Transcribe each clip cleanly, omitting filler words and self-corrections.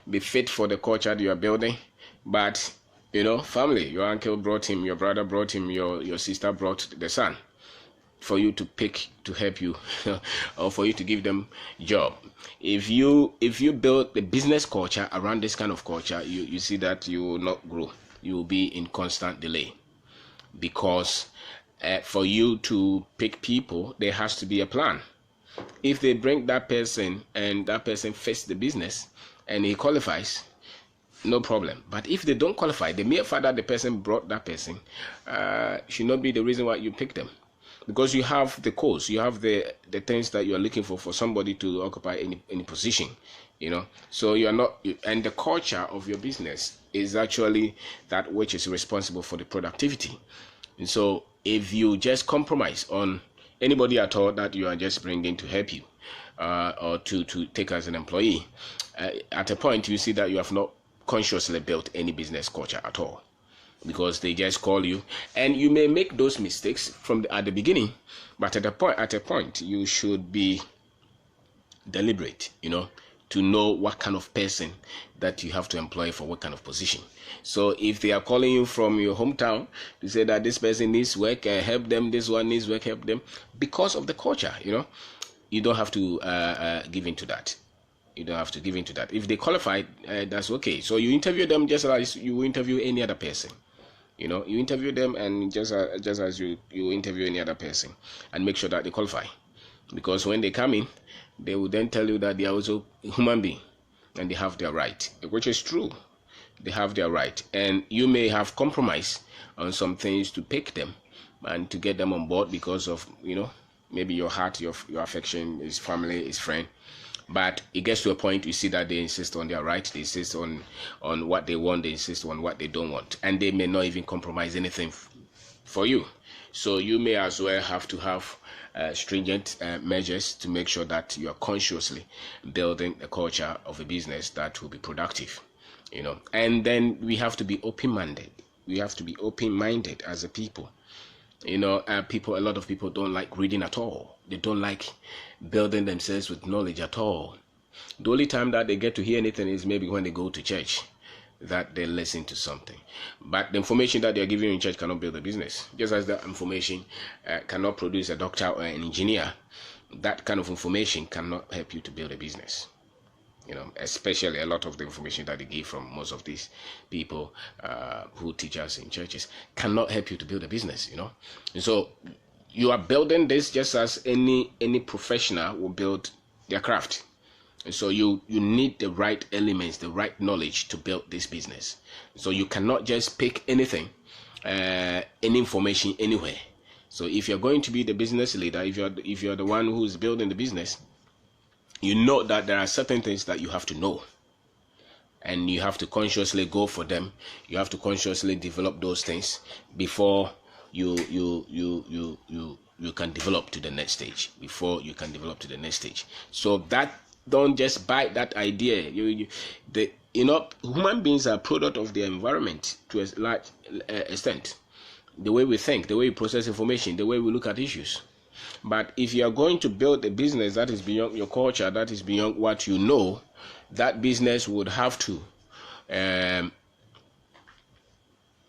be fit for the culture that you are building. But family, your uncle brought him, your brother brought him, your sister brought the son for you to pick to help you or for you to give them job. If you build the business culture around this kind of culture, you see that you will not grow. You will be in constant delay, because for you to pick people, there has to be a plan. If they bring that person and that person fits the business and he qualifies, no problem. But if they don't qualify, the mere fact that the person brought that person should not be the reason why you pick them. Because you have the course, you have the things that you are looking for somebody to occupy any position, So you are not, and the culture of your business is actually that which is responsible for the productivity. And so if you just compromise on anybody at all that you are just bringing to help you or to take as an employee, at a point you see that you have not consciously built any business culture at all, because they just call you, and you may make those mistakes at the beginning, but at a point you should be deliberate, to know what kind of person that you have to employ for what kind of position. So if they are calling you from your hometown to say that this person needs work, help them, this one needs work, help them, because of the culture, you don't have to give into that. You don't have to give into that. If they qualify, that's okay. So you interview them just as you interview any other person. You interview them, and just as you interview any other person, and make sure that they qualify. Because when they come in, they will then tell you that they are also a human being and they have their right, which is true. They have their right, and you may have compromised on some things to pick them and to get them on board because of maybe your heart, your affection, his family, his friend. But it gets to a point you see that they insist on their right, they insist on what they want, they insist on what they don't want, and they may not even compromise anything for you. So you may as well have to have stringent measures to make sure that you are consciously building a culture of a business that will be productive. And then we have to be open-minded. We have to be open-minded as a people. A lot of people don't like reading at all. They don't like building themselves with knowledge at all. The only time that they get to hear anything is maybe when they go to church, that they listen to something. But the information that they are giving you in church cannot build a business. Just as the information cannot produce a doctor or an engineer, that kind of information cannot help you to build a business. Especially a lot of the information that they give from most of these people who teach us in churches cannot help you to build a business, And so you are building this just as any professional will build their craft. And so you need the right elements, the right knowledge to build this business. So you cannot just pick anything, any information anywhere. So if you're going to be the business leader, if you're the one who's building the business, you know that there are certain things that you have to know, and you have to consciously go for them. You have to consciously develop those things before you can develop to the next stage. So that, don't just buy that idea. Human beings are a product of their environment to a large extent. The way we think, the way we process information, the way we look at issues. But if you are going to build a business that is beyond your culture, that is beyond what you know, that business would have to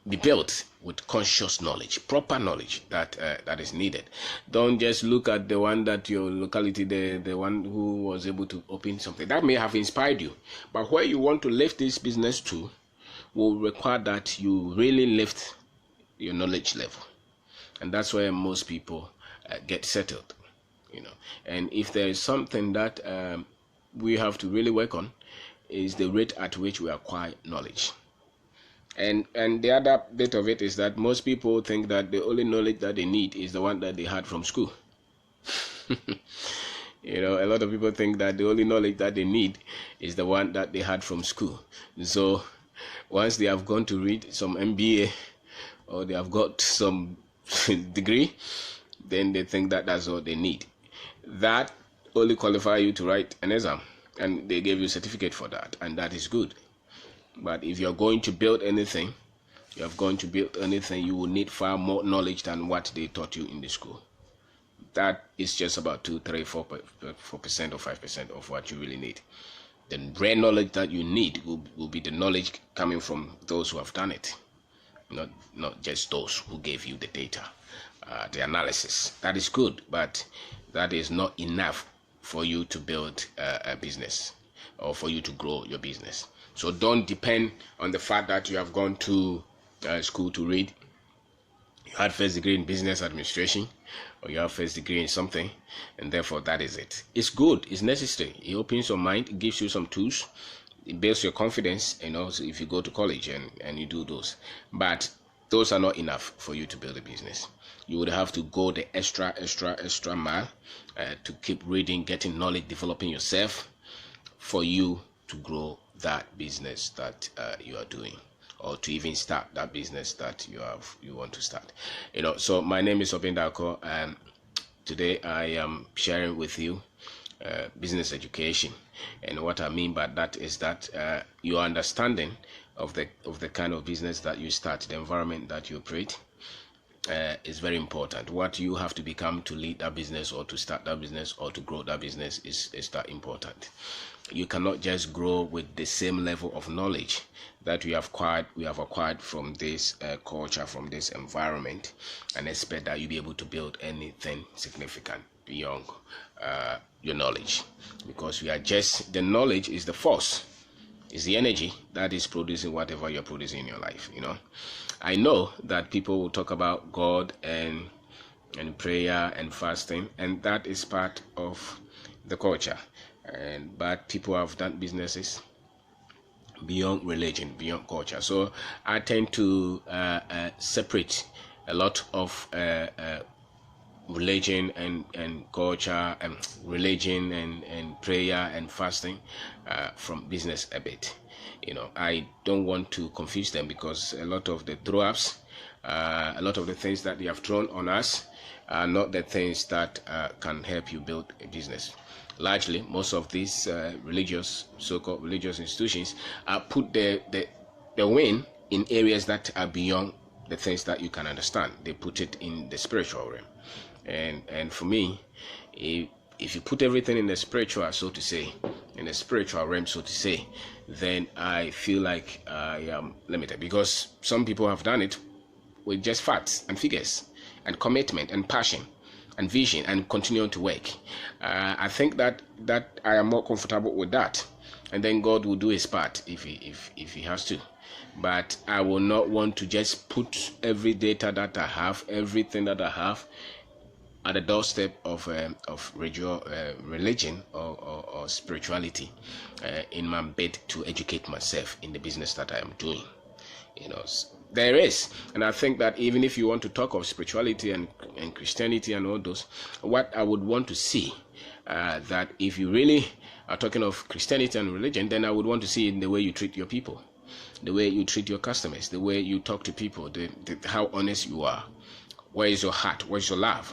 be built with conscious knowledge, proper knowledge that is needed. Don't just look at the one that your locality, the one who was able to open something that may have inspired you, but where you want to lift this business to will require that you really lift your knowledge level, and that's where most people get settled. And if there is something that we have to really work on, is the rate at which we acquire knowledge. And the other bit of it is that most people think that the only knowledge that they need is the one that they had from school. A lot of people think that the only knowledge that they need is the one that they had from school. So once they have gone to read some MBA or they have got some degree, then they think that that's all they need. That only qualify you to write an exam, and they gave you a certificate for that, and that is good. But if you're going to build anything, you will need far more knowledge than what they taught you in the school. That is just about 2, 3, 4% or 5% of what you really need. The rare knowledge that you need will be the knowledge coming from those who have done it, not just those who gave you the data, the analysis. That is good, but that is not enough for you to build a business or for you to grow your business. So don't depend on the fact that you have gone to school to read. You had first degree in business administration, or you have first degree in something, and therefore that is it. It's good, it's necessary. It opens your mind, it gives you some tools, it builds your confidence, so if you go to college and you do those. But those are not enough for you to build a business. You would have to go the extra mile to keep reading, getting knowledge, developing yourself for you to grow that business that you are doing, or to even start that business that you want to start. So my name is Kwabena, and today I am sharing with you business education. And what I mean by that is that your understanding of the kind of business that you start, the environment that you operate, is very important. What you have to become to lead that business, or to start that business, or to grow that business is that important. You cannot just grow with the same level of knowledge that we have acquired from this culture, from this environment, and expect that you'll be able to build anything significant beyond your knowledge. Because the knowledge is the force, is the energy that is producing whatever you're producing in your life. I know that people will talk about God and prayer and fasting, and that is part of the culture. But people have done businesses beyond religion, beyond culture. So I tend to separate a lot of religion and culture, and religion and prayer and fasting from business a bit. I don't want to confuse them, because a lot of the throw-ups, a lot of the things that they have thrown on us are not the things that can help you build a business. Largely, most of these so-called religious institutions put the win in areas that are beyond the things that you can understand. They put it in the spiritual realm. And for me, if you put everything in the spiritual, so to say, in the spiritual realm, so to say, then I feel like I am limited, because some people have done it with just facts and figures and commitment and passion and vision and continuing to work. I think that I am more comfortable with that, and then God will do his part if he has to. But I will not want to just put every data that I have, everything that I have, at the doorstep of religion or spirituality in my bid to educate myself in the business that I am doing. There is, and I think that even if you want to talk of spirituality and Christianity and all those, what I would want to see, that if you really are talking of Christianity and religion, then I would want to see in the way you treat your people, the way you treat your customers, the way you talk to people, how honest you are. Where is your heart? Where is your love?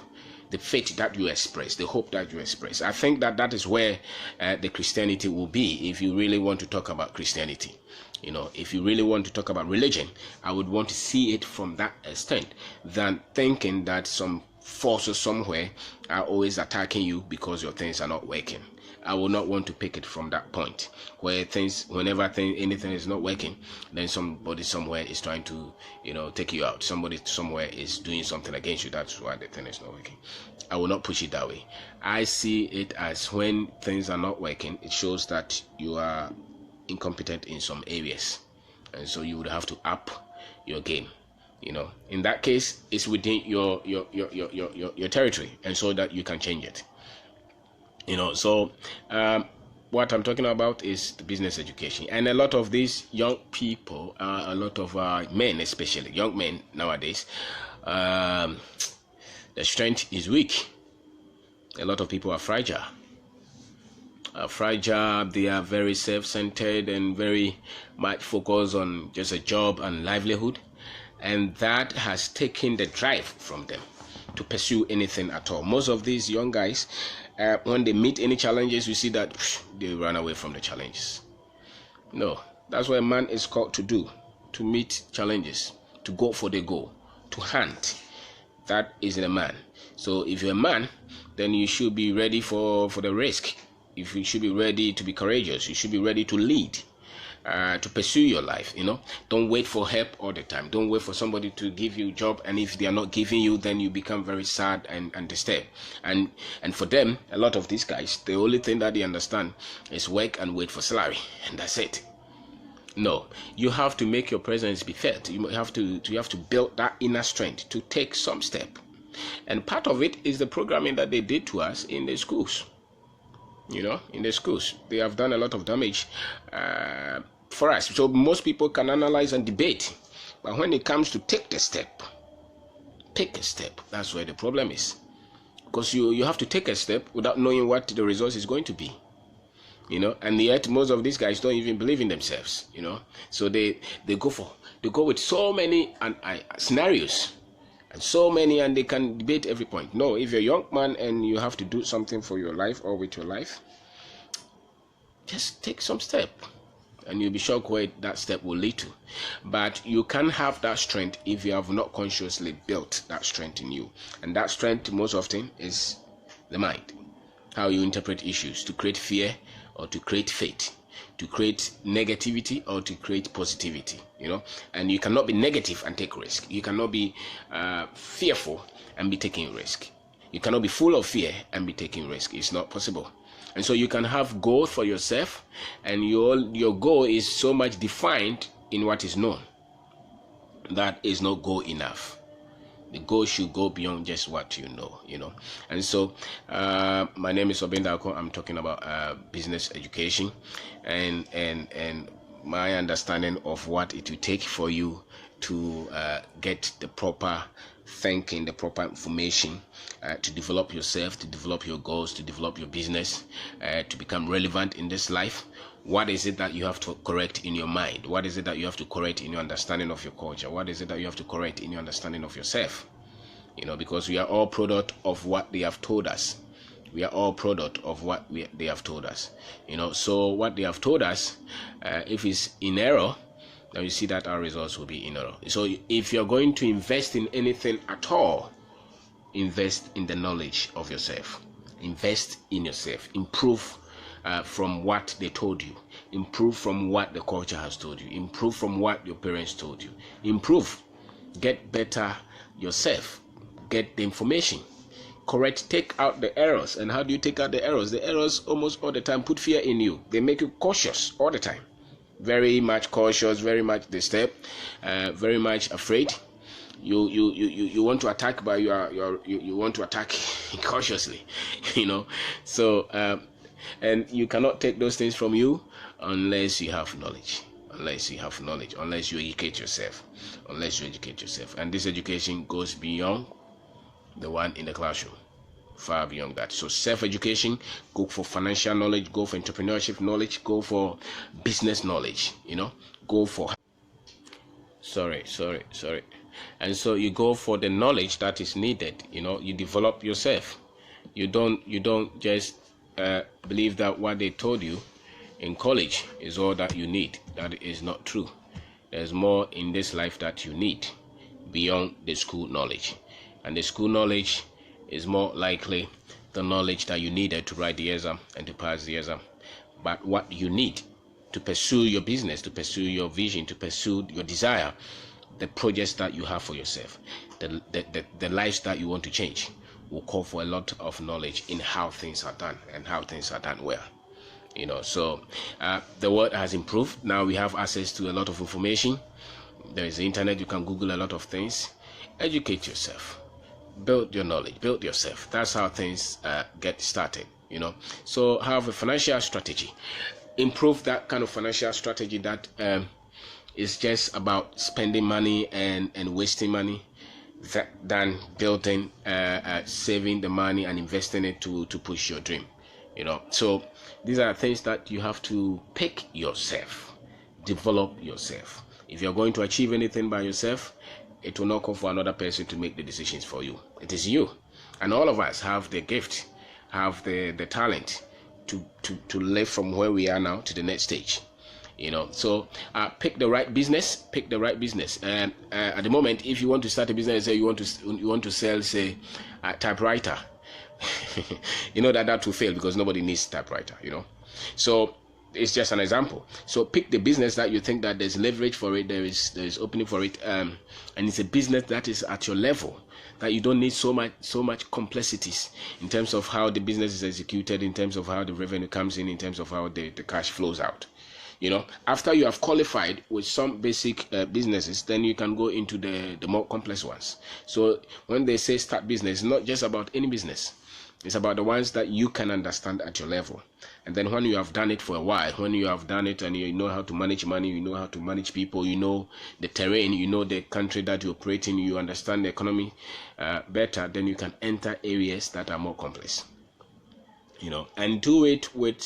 The faith that you express, the hope that you express. I think that is where the Christianity will be, if you really want to talk about Christianity. If you really want to talk about religion, I would want to see it from that extent, than thinking that some forces somewhere are always attacking you because your things are not working. I will not want to pick it from that point, where anything is not working, then somebody somewhere is trying to, take you out. Somebody somewhere is doing something against you. That's why the thing is not working. I will not push it that way. I see it as, when things are not working, it shows that you are incompetent in some areas, and so you would have to up your game. In that case, it's within your territory, and so that you can change it. So what I'm talking about is the business education. And a lot of these young people, a lot of men, especially young men nowadays, the strength is weak. A lot of people are fragile. They are very self-centered and very much focused on just a job and livelihood, and that has taken the drive from them to pursue anything at all. Most of these young guys, when they meet any challenges, you see that they run away from the challenges. No, that's what a man is called to do: to meet challenges, to go for the goal, to hunt. That is a man. So if you're a man, then you should be ready for the risk. If you should be ready to be courageous, you should be ready to lead, to pursue your life. Don't wait for help all the time. Don't wait for somebody to give you a job, and if they are not giving you, then you become very sad and disturbed. And for them, a lot of these guys, the only thing that they understand is work and wait for salary, and that's it. No, you have to make your presence be felt. You have to build that inner strength to take some step. And part of it is the programming that they did to us in the schools. In the schools, they have done a lot of damage for us. So most people can analyze and debate, but when it comes to take a step, that's where the problem is. Because you have to take a step without knowing what the result is going to be. And yet most of these guys don't even believe in themselves. So they go with so many scenarios and so many, and they can debate every point. No, if you're a young man and you have to do something for your life or with your life, just take some step, and you'll be shocked where that step will lead to. But you can have that strength if you have not consciously built that strength in you, and that strength most often is the mind. How you interpret issues, to create fear or to create faith, to create negativity or to create positivity. And you cannot be negative and take risk. You cannot be fearful and be taking risk. You cannot be full of fear and be taking risk. It's not possible. And so you can have goals for yourself, and your goal is so much defined in what is known. That is not goal enough. The goal should go beyond just what you know. And so my name is Kwabena. I'm talking about business education and my understanding of what it will take for you to get the proper thinking, the proper information, to develop yourself, to develop your goals, to develop your business, to become relevant in this life. What is it that you have to correct in your mind? What is it that you have to correct in your understanding of your culture? What is it that you have to correct in your understanding of yourself? Because we are all product of what they have told us. We are all product of what they have told us. So what they have told us, if it's in error, then you see that our results will be in error. So if you're going to invest in anything at all, invest in the knowledge of yourself. Invest in yourself. Improve from what they told you. Improve from what the culture has told you. Improve from what your parents told you. Improve. Get better yourself. Get the information. Correct. Take out the errors. And how do you take out the errors? The errors almost all the time put fear in you. They make you cautious all the time. Very much cautious, very much disturbed, very much afraid. You want to attack, but you want to attack cautiously, So and you cannot take those things from you unless you have knowledge. Unless you educate yourself. And this education goes beyond the one in the classroom. Far beyond that. So self-education, go for financial knowledge, go for entrepreneurship knowledge, go for business knowledge, go for sorry. And so you go for the knowledge that is needed. You develop yourself. You don't just believe that what they told you in college is all that you need. That is not true. There's more in this life that you need beyond the school knowledge. And the school knowledge is more likely the knowledge that you needed to write the exam and to pass the exam. But what you need to pursue your business, to pursue your vision, to pursue your desire, the projects that you have for yourself, the lives that you want to change, will call for a lot of knowledge in how things are done and how things are done well. So the world has improved. Now we have access to a lot of information. There is the internet. You can Google a lot of things. Educate yourself. Build your knowledge, build yourself. That's how things get started. So have a financial strategy. Improve that kind of financial strategy that is just about spending money and wasting money, than building, saving the money and investing it to push your dream. So these are things that you have to pick yourself, develop yourself. If you're going to achieve anything by yourself, it will not come for another person to make the decisions for you. It is you. And all of us have the gift, have the talent to live from where we are now to the next stage. So pick the right business. And at the moment, if you want to start a business, say you want to sell, say, a typewriter, you know that will fail because nobody needs typewriter, you know. So it's just an example. So pick the business that you think that there's leverage for it, there is opening for it, and it's a business that is at your level, that you don't need so much complexities in terms of how the business is executed, in terms of how the revenue comes in terms of how the cash flows out. You know, after you have qualified with some basic businesses, then you can go into the more complex ones. So when they say start business, it's not just about any business. It's about the ones that you can understand at your level. And then when you have done it for a while, when you have done it and you know how to manage money, you know how to manage people, you know the terrain, you know the country that you operate in, you understand the economy better, then you can enter areas that are more complex. You know, and do it with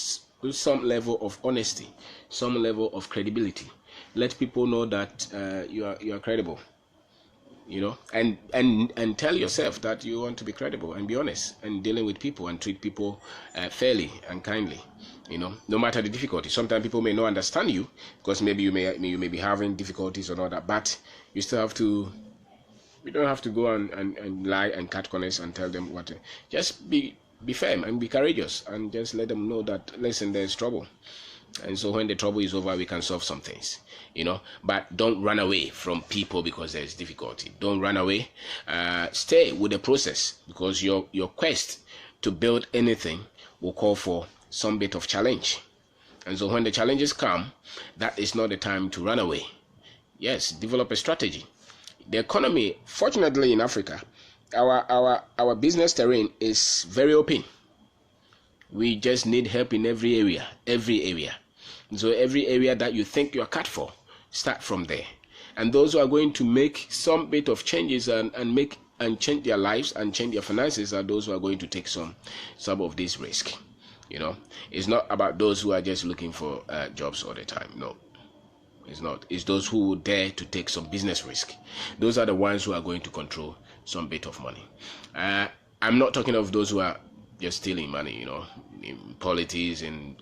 some level of honesty, some level of credibility. Let people know that you are credible. You know, and tell yourself that you want to be credible and be honest and dealing with people and treat people fairly and kindly. You know, no matter the difficulty. Sometimes people may not understand you because maybe you may be having difficulties or all that, but you still have to. You don't have to go and lie and cut corners and tell them what. Just be firm and be courageous and just let them know that, listen, there's trouble. And so when the trouble is over, we can solve some things, you know. But don't run away from people because there's difficulty. Don't run away. Stay with the process, because your quest to build anything will call for some bit of challenge. And so when the challenges come, that is not the time to run away. Yes, develop a strategy. The economy, fortunately in Africa, our business terrain is very open. We just need help in every area. So every area that you think you are cut for, start from there. And those who are going to make some bit of changes and change their lives and change their finances are those who are going to take some of this risk. You know, it's not about those who are just looking for jobs all the time. No, it's not. It's those who dare to take some business risk. Those are the ones who are going to control some bit of money. I'm not talking of those who are just stealing money, you know, in politics and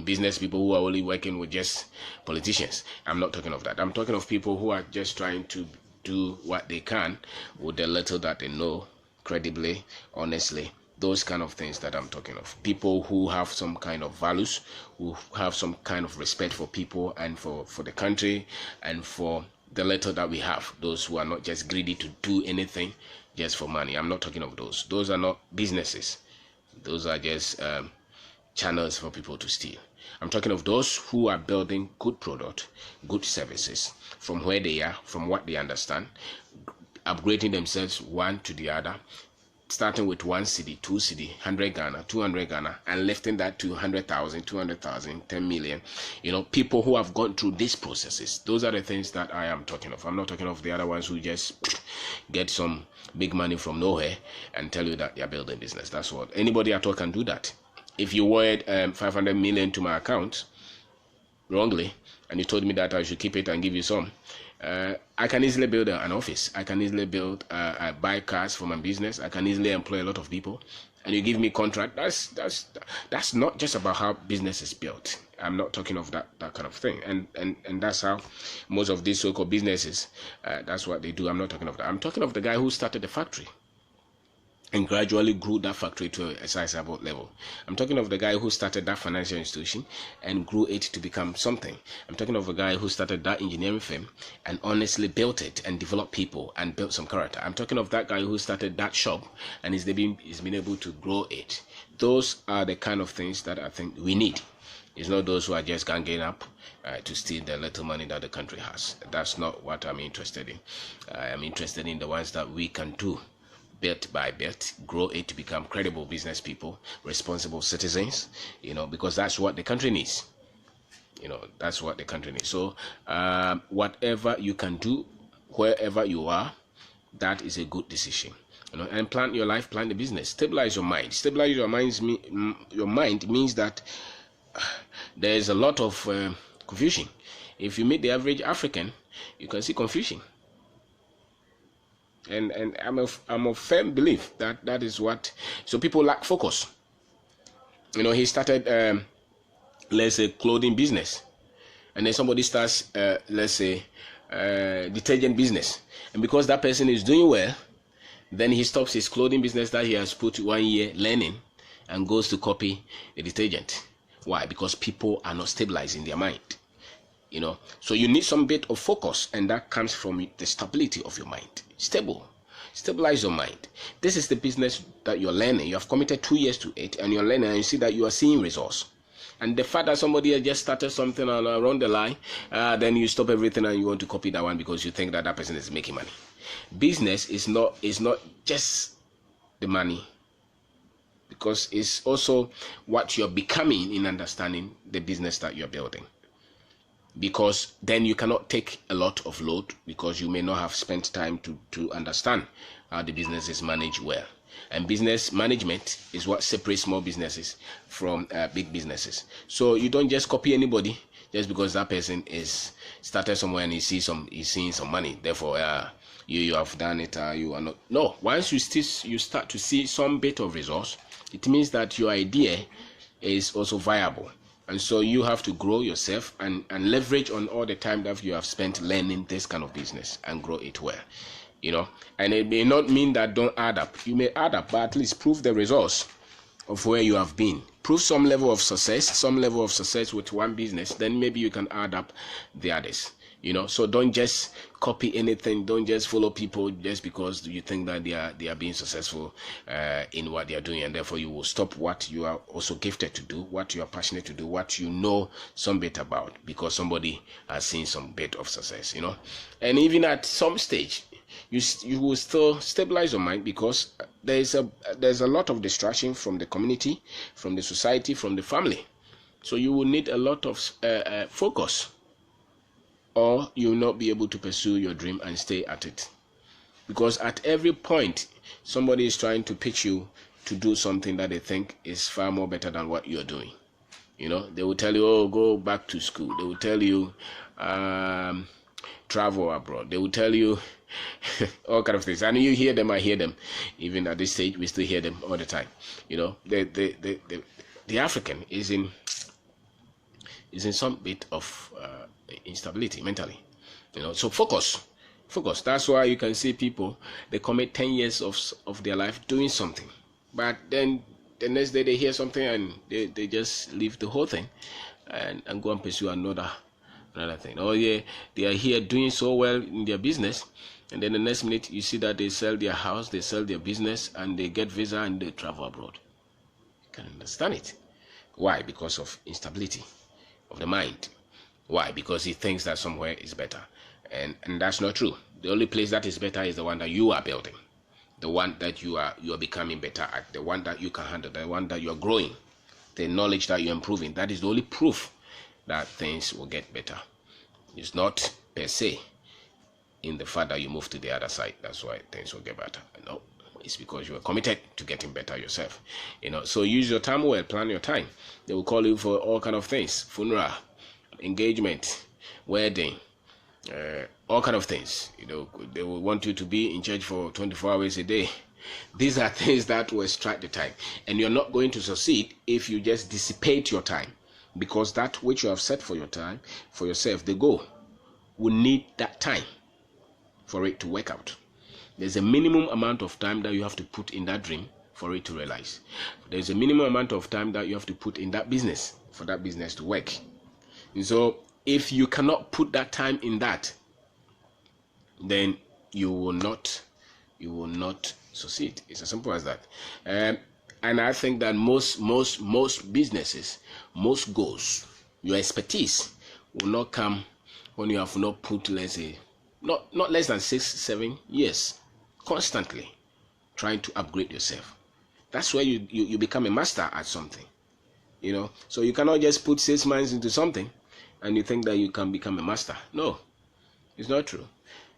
business people who are only working with just politicians. I'm not talking of that. I'm talking of people who are just trying to do what they can with the little that they know, credibly, honestly. Those kind of things that I'm talking of. People who have some kind of values, who have some kind of respect for people and for the country and for the little that we have. Those who are not just greedy to do anything just for money. I'm not talking of those. Those are not businesses. Those are just channels for people to steal. I'm talking of those who are building good product, good services from where they are, from what they understand, upgrading themselves one to the other, starting with 1 cedi, 2 cedi, 100 Ghana, 200 Ghana, and lifting that to 100,000, 200,000, 10 million. You know, people who have gone through these processes. Those are the things that I am talking of. I'm not talking of the other ones who just get some big money from nowhere and tell you that they're building business. That's what. Anybody at all can do that. If you wired 500 million to my account wrongly, and you told me that I should keep it and give you some, I can easily build an office. I can easily buy cars for my business. I can easily employ a lot of people, and you give me contract. That's not just about how business is built. I'm not talking of that kind of thing. And that's how most of these so-called businesses, that's what they do. I'm not talking of that. I'm talking of the guy who started the factory and gradually grew that factory to a sizable level. I'm talking of the guy who started that financial institution and grew it to become something. I'm talking of a guy who started that engineering firm and honestly built it and developed people and built some character. I'm talking of that guy who started that shop and he's been able to grow it. Those are the kind of things that I think we need. It's not those who are just ganging up to steal the little money that the country has. That's not what I'm interested in. I am interested in the ones that we can do bit by bit, grow it to become credible business people, responsible citizens, you know, because that's what the country needs. You know, that's what the country needs. So whatever you can do, wherever you are, that is a good decision. You know, and plan your life, plan the business, stabilize your mind. Stabilize your mind means that there is a lot of confusion. If you meet the average African, you can see confusion. And I'm of firm belief that is what. So people lack focus. You know, he started let's say clothing business, and then somebody starts let's say detergent business, and because that person is doing well, Then he stops his clothing business that he has put 1 year learning and goes to copy a detergent. Why? Because people are not stabilized in their mind. So you need some bit of focus, and that comes from the stability of your mind. Stabilize your mind. This is the business that you're learning. You have committed 2 years to it, and you're learning, and you see that you are seeing results. And the fact that somebody has just started something around the line, then you stop everything and you want to copy that one because you think that person is making money. Business is not just the money, because it's also what you're becoming in understanding the business that you're building. Because then you cannot take a lot of load, because you may not have spent time to understand how the business is managed well. And business management is what separates small businesses from big businesses. So you don't just copy anybody just because that person is started somewhere and he's seeing some money. Therefore, you have done it. You are not. No. Once you start to see some bit of resource, it means that your idea is also viable. And so you have to grow yourself and leverage on all the time that you have spent learning this kind of business and grow it well. And it may not mean that don't add up. You may add up, but at least prove the results of where you have been. Prove some level of success with one business, then maybe you can add up the others. So don't just copy anything. Don't just follow people just because you think that they are being successful in what they are doing, and therefore you will stop what you are also gifted to do, what you are passionate to do, what you know some bit about, because somebody has seen some bit of success. And even at some stage, you will still stabilize your mind, because there's a lot of distraction from the community, from the society, from the family. So you will need a lot of focus, or you will not be able to pursue your dream and stay at it. Because at every point, somebody is trying to pitch you to do something that they think is far more better than what you're doing. They will tell you, oh, go back to school. They will tell you, travel abroad. They will tell you all kind of things. And you hear them, I hear them. Even at this stage, we still hear them all the time. The African is in some bit of instability mentally. So focus. That's why you can see people, they commit 10 years of their life doing something, but then the next day they hear something and they just leave the whole thing and go and pursue another thing. Oh yeah, they are here doing so well in their business, and then the next minute you see that they sell their house, they sell their business, and they get visa and they travel abroad. You can understand it. Why? Because of instability of the mind. Why? Because he thinks that somewhere is better, and that's not true. The only place that is better is the one that you are building, the one that you are becoming better at, the one that you can handle, the one that you are growing, the knowledge that you're improving. That is the only proof that things will get better. It's not per se in the fact that you move to the other side, that's why things will get better. No, it's because you are committed to getting better yourself. So use your time well, plan your time. They will call you for all kind of things: funeral, engagement, wedding, all kind of things. They will want you to be in church for 24 hours a day. These are things that will extract the time, and you're not going to succeed if you just dissipate your time, because that which you have set for your time, for yourself, the goal, will need that time for it to work out. There's a minimum amount of time that you have to put in that dream for it to realize. There's a minimum amount of time that you have to put in that business for that business to work. And so if you cannot put that time in that, then you will not succeed. It's as simple as that. And I think that most businesses, most goals, your expertise will not come when you have not put, let's say, not less than 6-7 years constantly trying to upgrade yourself. That's where you become a master at something. So you cannot just put 6 months into something and you think that you can become a master. No, it's not true.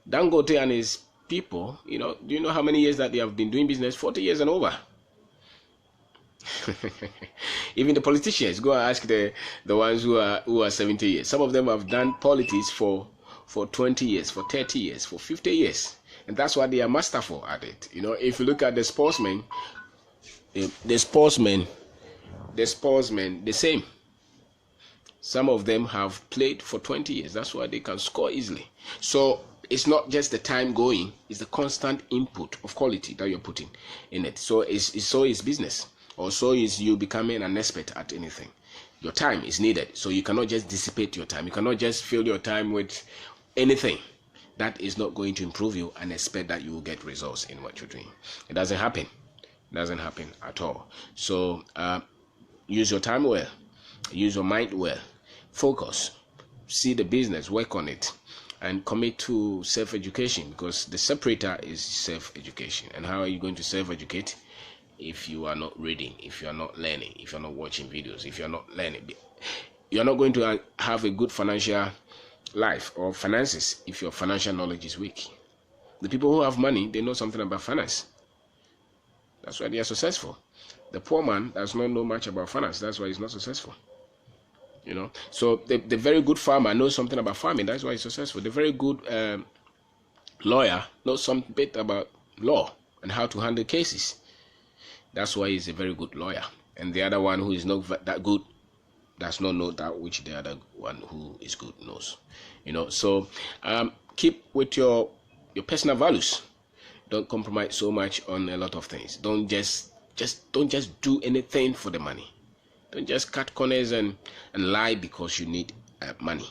Dangote and his people, do you know how many years that they have been doing business? 40 years and over. Even the politicians, go and ask the ones who are 70 years. Some of them have done politics for 20 years, for 30 years, for 50 years. And that's why they are masterful at it. If you look at the sportsmen, the same. Some of them have played for 20 years. That's why they can score easily. So it's not just the time going, it's the constant input of quality that you're putting in it. So so is business, or so is you becoming an expert at anything. Your time is needed, so you cannot just dissipate your time. You cannot just fill your time with anything that is not going to improve you and expect that you will get results in what you're doing. It doesn't happen. It doesn't happen at all. So use your time well, use your mind well, focus, see the business, work on it, and commit to self-education, because the separator is self-education. And how are you going to self-educate if you are not reading, if you are not learning, if you're not watching videos, if you're not learning? You're not going to have a good financial life or finances if your financial knowledge is weak. The people who have money, they know something about finance. That's why they are successful. The poor man does not know much about finance. That's why he's not successful. You know, so the very good farmer knows something about farming. That's why he's successful. The very good lawyer knows some bit about law and how to handle cases. That's why he's a very good lawyer. And the other one who is not that good does not know that which the other one who is good knows. You know, so keep with your personal values. Don't compromise so much on a lot of things. Don't just do anything for the money. Don't just cut corners and lie because you need money.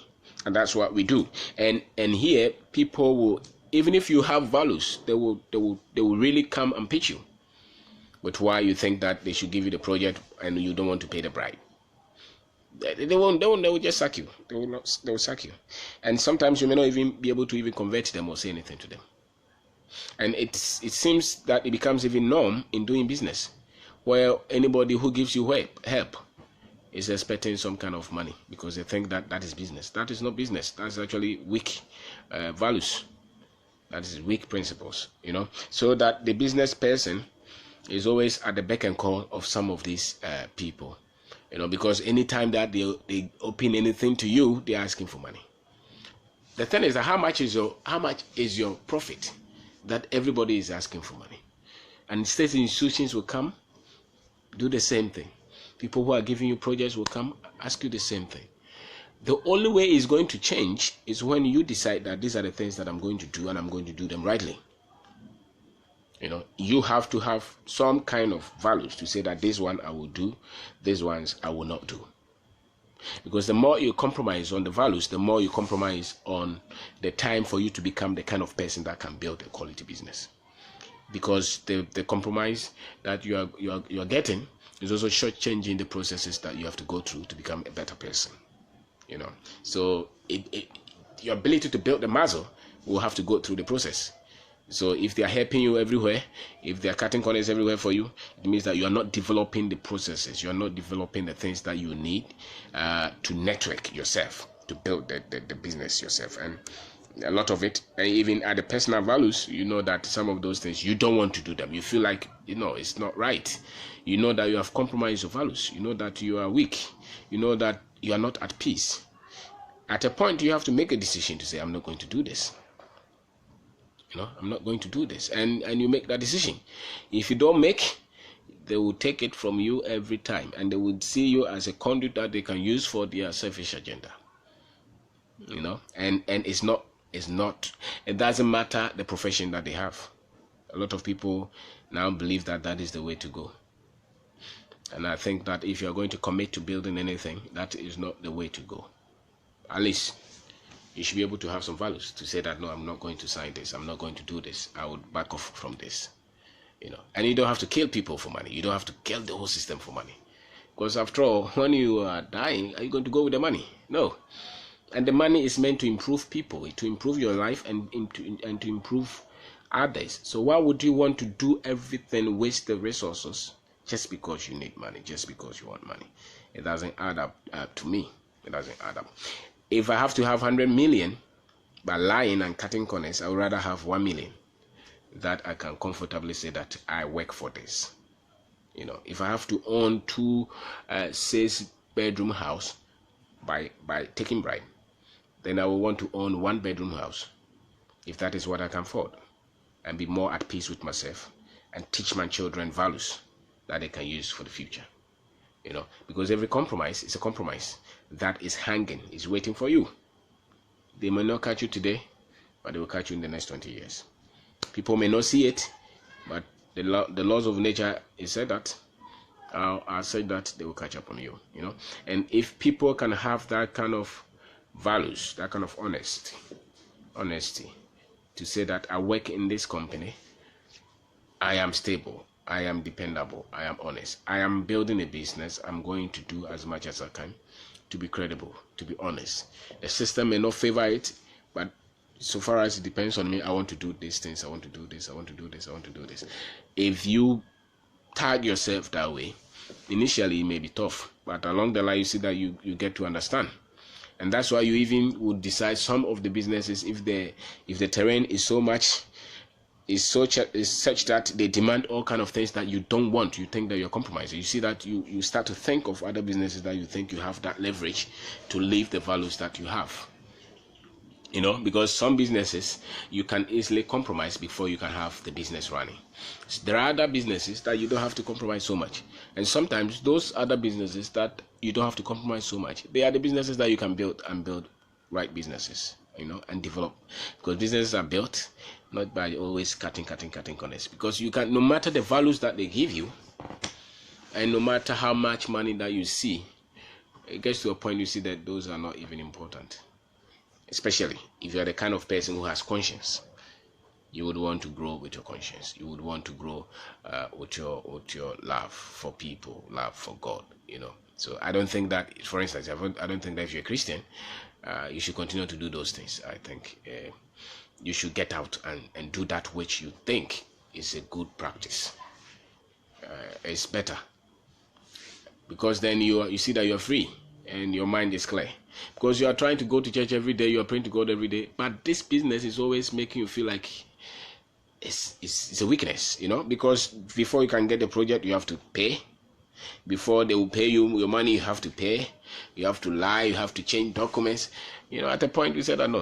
And that's what we do. And here people will, even if you have values, they will really come and pitch you with why you think that they should give you the project and you don't want to pay the bribe. They will just sack you. They will sack you. And sometimes you may not even be able to even convert them or say anything to them. And it seems that it becomes even norm in doing business, where anybody who gives you help is expecting some kind of money because they think that is business. That is not business. That's actually weak values. That is weak principles, you know. So that the business person is always at the beck and call of some of these people, you know, because anytime that they open anything to you, they're asking for money. The thing is that how much is your profit that everybody is asking for money? And state institutions will come, do the same thing. People who are giving you projects will come, ask you the same thing. The only way it's going to change is when you decide that these are the things that I'm going to do and I'm going to do them rightly. You know, you have to have some kind of values to say that this one I will do, these ones I will not do. Because the more you compromise on the values, the more you compromise on the time for you to become the kind of person that can build a quality business. Because the compromise that you are getting is also shortchanging the processes that you have to go through to become a better person. You know, so your ability to build the muscle will have to go through the process. So if they are helping you everywhere, if they are cutting corners everywhere for you, it means that you are not developing the processes. You are not developing the things that you need to network yourself, to build the business yourself. And a lot of it, and even at the personal values, you know that some of those things you don't want to do them. You feel like, you know, it's not right. You know that you have compromised your values. You know that you are weak. You know that you are not at peace. At a point, you have to make a decision to say, I'm not going to do this. You know, I'm not going to do this. And you make that decision. If you don't make, they will take it from you every time. And they will see you as a conduit that they can use for their selfish agenda. You know, and it doesn't matter the profession that they have. A lot of people now believe that is the way to go. And I think that if you're going to commit to building anything, that is not the way to go. At least you should be able to have some values to say that, no, I'm not going to sign this. I'm not going to do this. I would back off from this. You know, and you don't have to kill people for money. You don't have to kill the whole system for money. Because after all, when you are dying, are you going to go with the money? No. And the money is meant to improve people, to improve your life and to improve others. So why would you want to do everything, waste the resources, just because you need money, just because you want money? It doesn't add up to me. It doesn't add up. If I have to have 100 million by lying and cutting corners, I would rather have 1 million that I can comfortably say that I work for this. You know, if I have to own 2 6-bedroom house by taking bribe, then I will want to own 1-bedroom house, if that is what I can afford, and be more at peace with myself and teach my children values that they can use for the future. You know, because every compromise is a compromise that is hanging, is waiting for you. They may not catch you today, but they will catch you in the next 20 years. People may not see it, but the laws of nature is said that are said that they will catch up on you, you know. And if people can have that kind of values, that kind of honesty to say that I work in this company, I am stable, I am dependable, I am honest, I am building a business, I'm going to do as much as I can to be credible, to be honest. The system may not favor it, but so far as it depends on me, I want to do these things, I want to do this, I want to do this, I want to do this. If you tag yourself that way, initially it may be tough, but along the line you see that you get to understand. And that's why you even would decide some of the businesses, if the terrain is such that they demand all kind of things that you don't want, you think that you're compromising. You see that you start to think of other businesses that you think you have that leverage to live the values that you have. You know, because some businesses you can easily compromise before you can have the business running. There are other businesses that you don't have to compromise so much, and sometimes those other businesses that you don't have to compromise so much, they are the businesses that you can build right businesses, you know, and develop. Because businesses are built not by always cutting corners, because you can, no matter the values that they give you, and no matter how much money that you see, it gets to a point you see that those are not even important. Especially if you are the kind of person who has conscience, you would want to grow with your conscience. You would want to grow with your love for people, love for God. You know. So I don't think that, for instance, I don't think that if you're a Christian, you should continue to do those things. I think you should get out and do that which you think is a good practice. It's better, because then you see that you're free and your mind is clear. Because you are trying to go to church every day, you are praying to God every day, but this business is always making you feel like it's a weakness, you know. Because before you can get the project, you have to pay. Before they will pay you your money, you have to pay. You have to lie, you have to change documents. You know, at a point you said that no,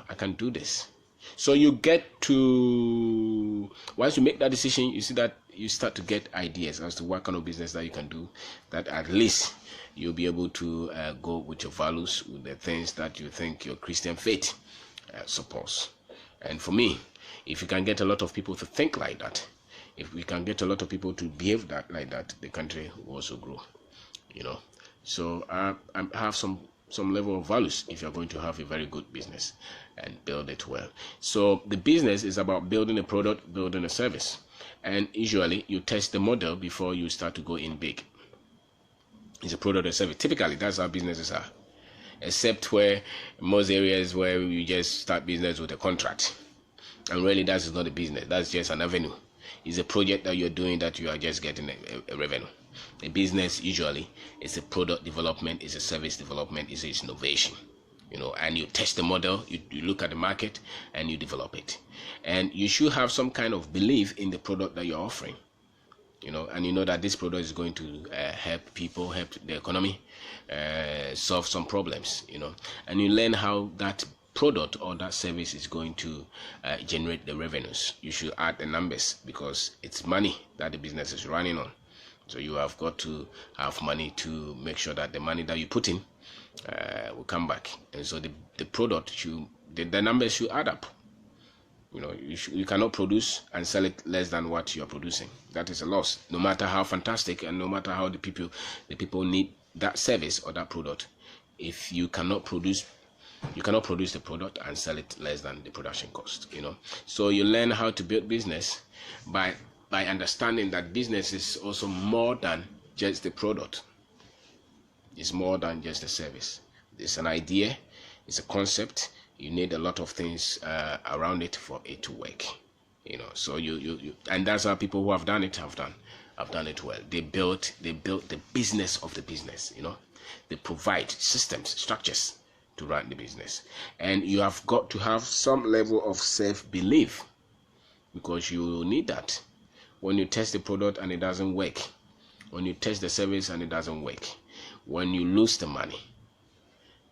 I can't do this. So you get to, once you make that decision, you see that you start to get ideas as to what kind of business that you can do, that at least you'll be able to go with your values, with the things that you think your Christian faith supports. And for me, if you can get a lot of people to think like that, if we can get a lot of people to behave like that, the country will also grow, you know. So I have some level of values if you're going to have a very good business and build it well. So the business is about building a product, building a service, and usually you test the model before you start to go in big. It's a product or service. Typically, that's how businesses are, except where most areas where you just start business with a contract, and really that is not a business. That's just an avenue. It's a project that you're doing that you are just getting a revenue. A business usually is a product development, is a service development, is innovation, you know. And you test the model, you look at the market, and you develop it. And you should have some kind of belief in the product that you're offering, you know, and you know that this product is going to help people, help the economy, solve some problems, you know, and you learn how that product or that service is going to generate the revenues. You should add the numbers, because it's money that the business is running on. So you have got to have money to make sure that the money that you put in will come back. And so the product the numbers should add up. You know, you cannot produce and sell it less than what you are producing. That is a loss. No matter how fantastic and no matter how the people need that service or that product, if you cannot produce the product and sell it less than the production cost, you know. So you learn how to build business by understanding that business is also more than just the product. It's more than just the service. It's an idea, it's a concept. You need a lot of things around it for it to work, you know. So you and that's how people who have done it have done it well. They built the business of the business, you know. They provide systems, structures to run the business, and you have got to have some level of self-belief, because you need that. When you test the product and it doesn't work, when you test the service and it doesn't work, when you lose the money,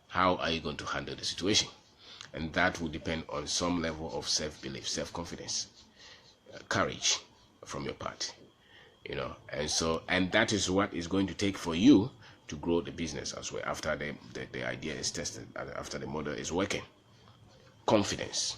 how are you going to handle the situation? And that will depend on some level of self-belief, self-confidence, courage from your part, you know. And that is what is going to take for you to grow the business as well, after the idea is tested, after the model is working. Confidence,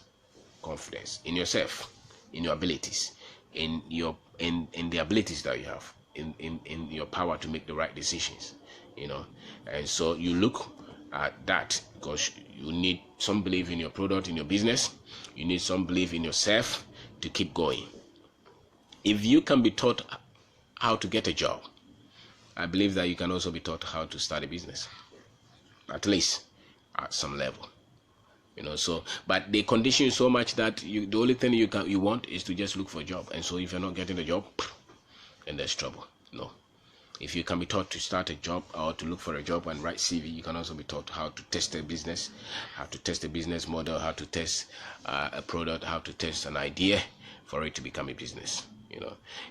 confidence in yourself, in your abilities, in the abilities that you have, in your power to make the right decisions, and so you look at that, because you need some belief in your product, in your business. You need some belief in yourself to keep going. If you can be taught how to get a job, I believe that you can also be taught how to start a business, at least at some level. So, but they condition you so much that the only thing you want is to just look for a job. And so if you're not getting the job, then there's trouble. No. If you can be taught to start a job or to look for a job and write CV, you can also be taught how to test a business, how to test a business model, how to test a product, how to test an idea for it to become a business.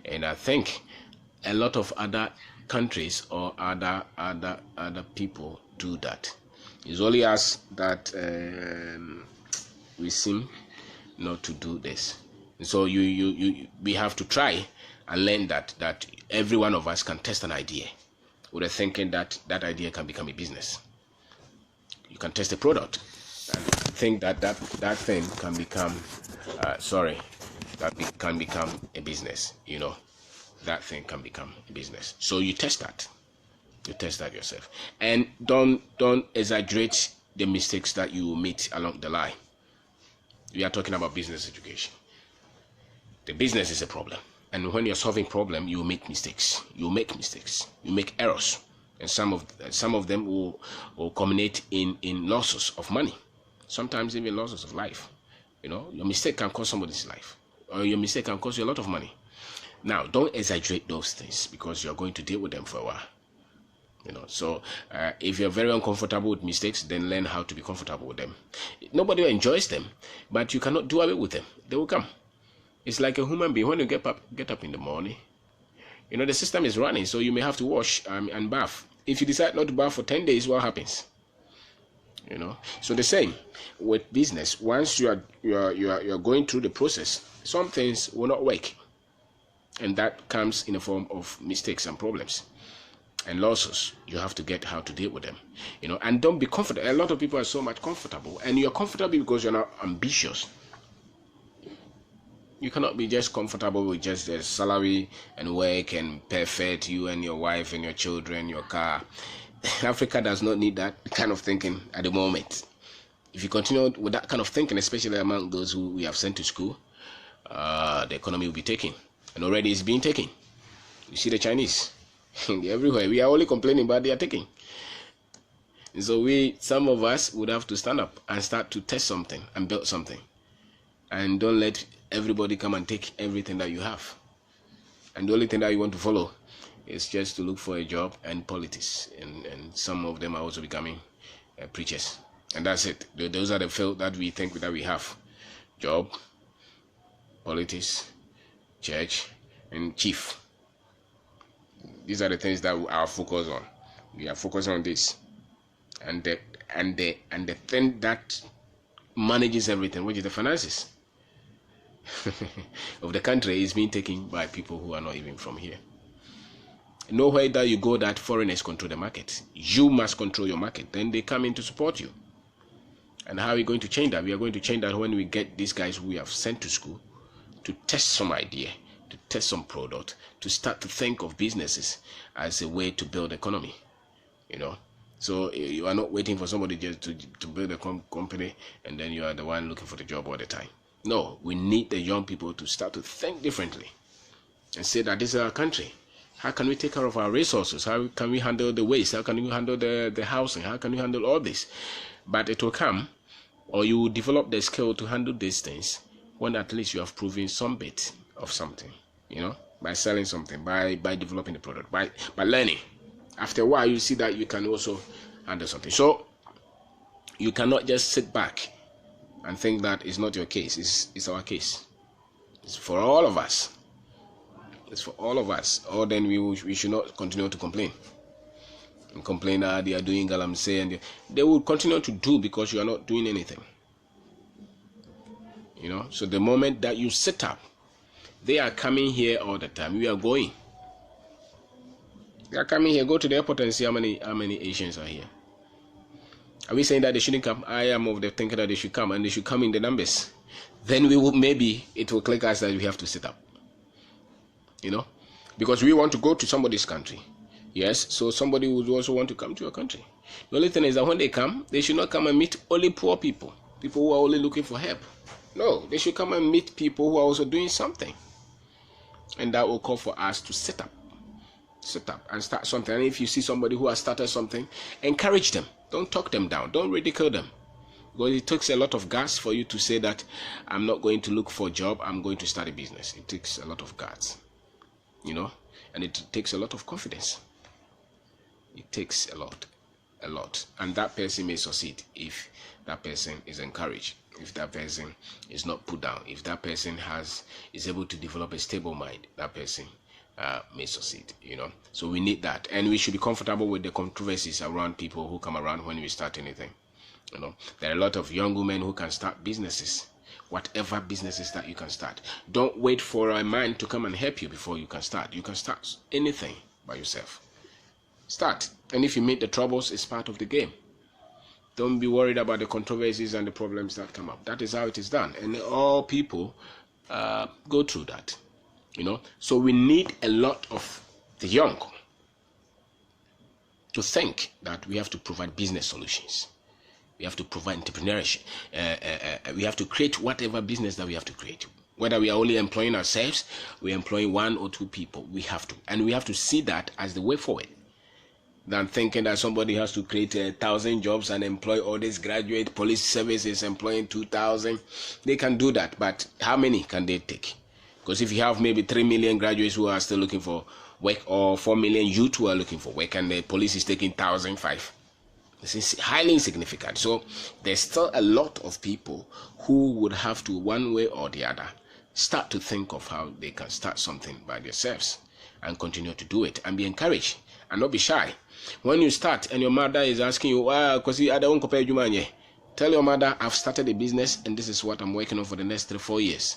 And I think a lot of other countries or other people do that. It's only us that we seem not to do this. So we have to try and learn that every one of us can test an idea with a thinking that idea can become a business. You can test a product and think that thing can become can become a business. That thing can become a business. So you test that. You test that yourself, and don't exaggerate the mistakes that you will meet along the line. We are talking about business education. The business is a problem, and when you're solving problem, you will make mistakes. You make errors, and some of them will culminate in losses of money, sometimes even losses of life. Your mistake can cost somebody's life, or your mistake can cost you a lot of money. Now, don't exaggerate those things, because you're going to deal with them for a while. So if you're very uncomfortable with mistakes, then learn how to be comfortable with them. Nobody enjoys them, but you cannot do away with them. They will come. It's like a human being. When you get up in the morning, the system is running, so you may have to wash and bath. If you decide not to bath for 10 days, what happens? So the same with business. Once you are going through the process, some things will not work, and that comes in the form of mistakes and problems and losses. You have to get how to deal with them, and don't be comfortable. A lot of people are so much comfortable, and you're comfortable because you're not ambitious. You cannot be just comfortable with just a salary and work and perfect, you and your wife and your children, your car. Africa does not need that kind of thinking at the moment. If you continue with that kind of thinking, especially among those who we have sent to school, the economy will be taken, and already it's being taken. You see the Chinese. Everywhere. We are only complaining, but they are taking. So some of us would have to stand up and start to test something and build something. And don't let everybody come and take everything that you have. And the only thing that you want to follow is just to look for a job and politics. And some of them are also becoming preachers. And that's it. Those are the field that we think that we have. Job, politics, church, and chief. These are the things that we are focused on. We are focused on this, and the thing that manages everything, which is the finances of the country, is being taken by people who are not even from here. Nowhere that you go that foreigners control the market. You must control your market. Then they come in to support you. And how are we going to change that? We are going to change that when we get these guys who we have sent to school to test some idea, to test some product, to start to think of businesses as a way to build economy. So you are not waiting for somebody just to build a company, and then you are the one looking for the job all the time. No, we need the young people to start to think differently and say that this is our country. How can we take care of our resources? How can we handle the waste? How can we handle the housing? How can we handle all this? But it will come, or you will develop the skill to handle these things when at least you have proven some bit of something, by selling something, by developing the product, by learning. After a while, you see that you can also handle something. So you cannot just sit back and think that it's not your case. It's our case. It's for all of us. It's for all of us. Or then we should not continue to complain. And complain that they are doing galamsey, and they will continue to do because you are not doing anything. So the moment that you sit up, they are coming here all the time. We are going. They are coming here. Go to the airport and see how many Asians are here. Are we saying that they shouldn't come? I am of the thinking that they should come, and they should come in the numbers. Then we will, maybe it will click us that we have to sit up. Because we want to go to somebody's country. Yes, so somebody would also want to come to your country. The only thing is that when they come, they should not come and meet only poor people who are only looking for help. No, they should come and meet people who are also doing something. And that will call for us to sit up and start something. And if you see somebody who has started something, encourage them. Don't talk them down. Don't ridicule them. Because it takes a lot of guts for you to say that I'm not going to look for a job, I'm going to start a business. It takes a lot of guts, and it takes a lot of confidence. It takes a lot. And that person may succeed if that person is encouraged, if that person is not put down, if that person is able to develop a stable mind, that person may succeed, So we need that, and we should be comfortable with the controversies around people who come around when we start anything. There are a lot of young women who can start businesses, whatever businesses that you can start. Don't wait for a man to come and help you before you can start. You can start anything by yourself. Start, and if you meet the troubles, it's part of the game. Don't be worried about the controversies and the problems that come up. That is how it is done, and all people go through that. So we need a lot of the young to think that we have to provide business solutions. We have to provide entrepreneurship. We have to create whatever business that we have to create. Whether we are only employing ourselves, we're employing 1 or 2 people. We have to. And we have to see that as the way forward. Than thinking that somebody has to create 1,000 jobs and employ all these graduate police services employing 2,000. They can do that, but how many can they take? Because if you have maybe 3 million graduates who are still looking for work, or 4 million youth who are looking for work, and the police is taking 1,005. This is highly insignificant. So there's still a lot of people who would have to, one way or the other, start to think of how they can start something by themselves and continue to do it, and be encouraged and not be shy. When you start and your mother is asking you, tell your mother, I've started a business and this is what I'm working on for the next 3-4 years.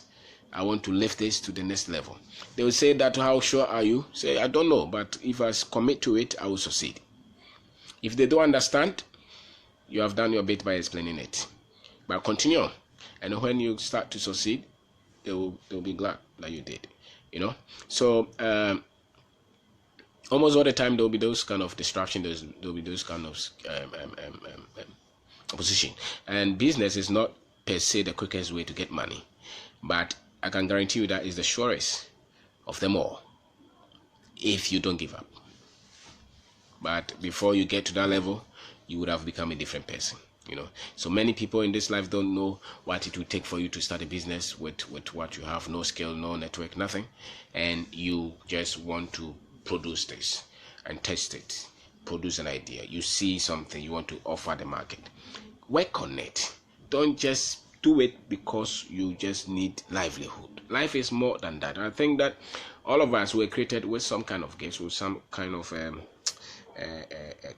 I want to lift this to the next level. They will say that, how sure are you? Say, I don't know, but if I commit to it, I will succeed. If they don't understand, you have done your bit by explaining it. But continue. And when you start to succeed, they'll be glad that you did. So almost all the time there will be those kind of distractions. There will be those kind of opposition. And business is not per se the quickest way to get money, but I can guarantee you that is the surest of them all if you don't give up. But before you get to that level, you would have become a different person. So many people in this life don't know what it would take for you to start a business with what you have: no skill, no network, nothing, and you just want to produce this and test it, produce an idea. You see something you want to offer the market, work on it. Don't just do it because you just need livelihood. Life is more than that. I think that all of us were created with some kind of gifts, with some kind of a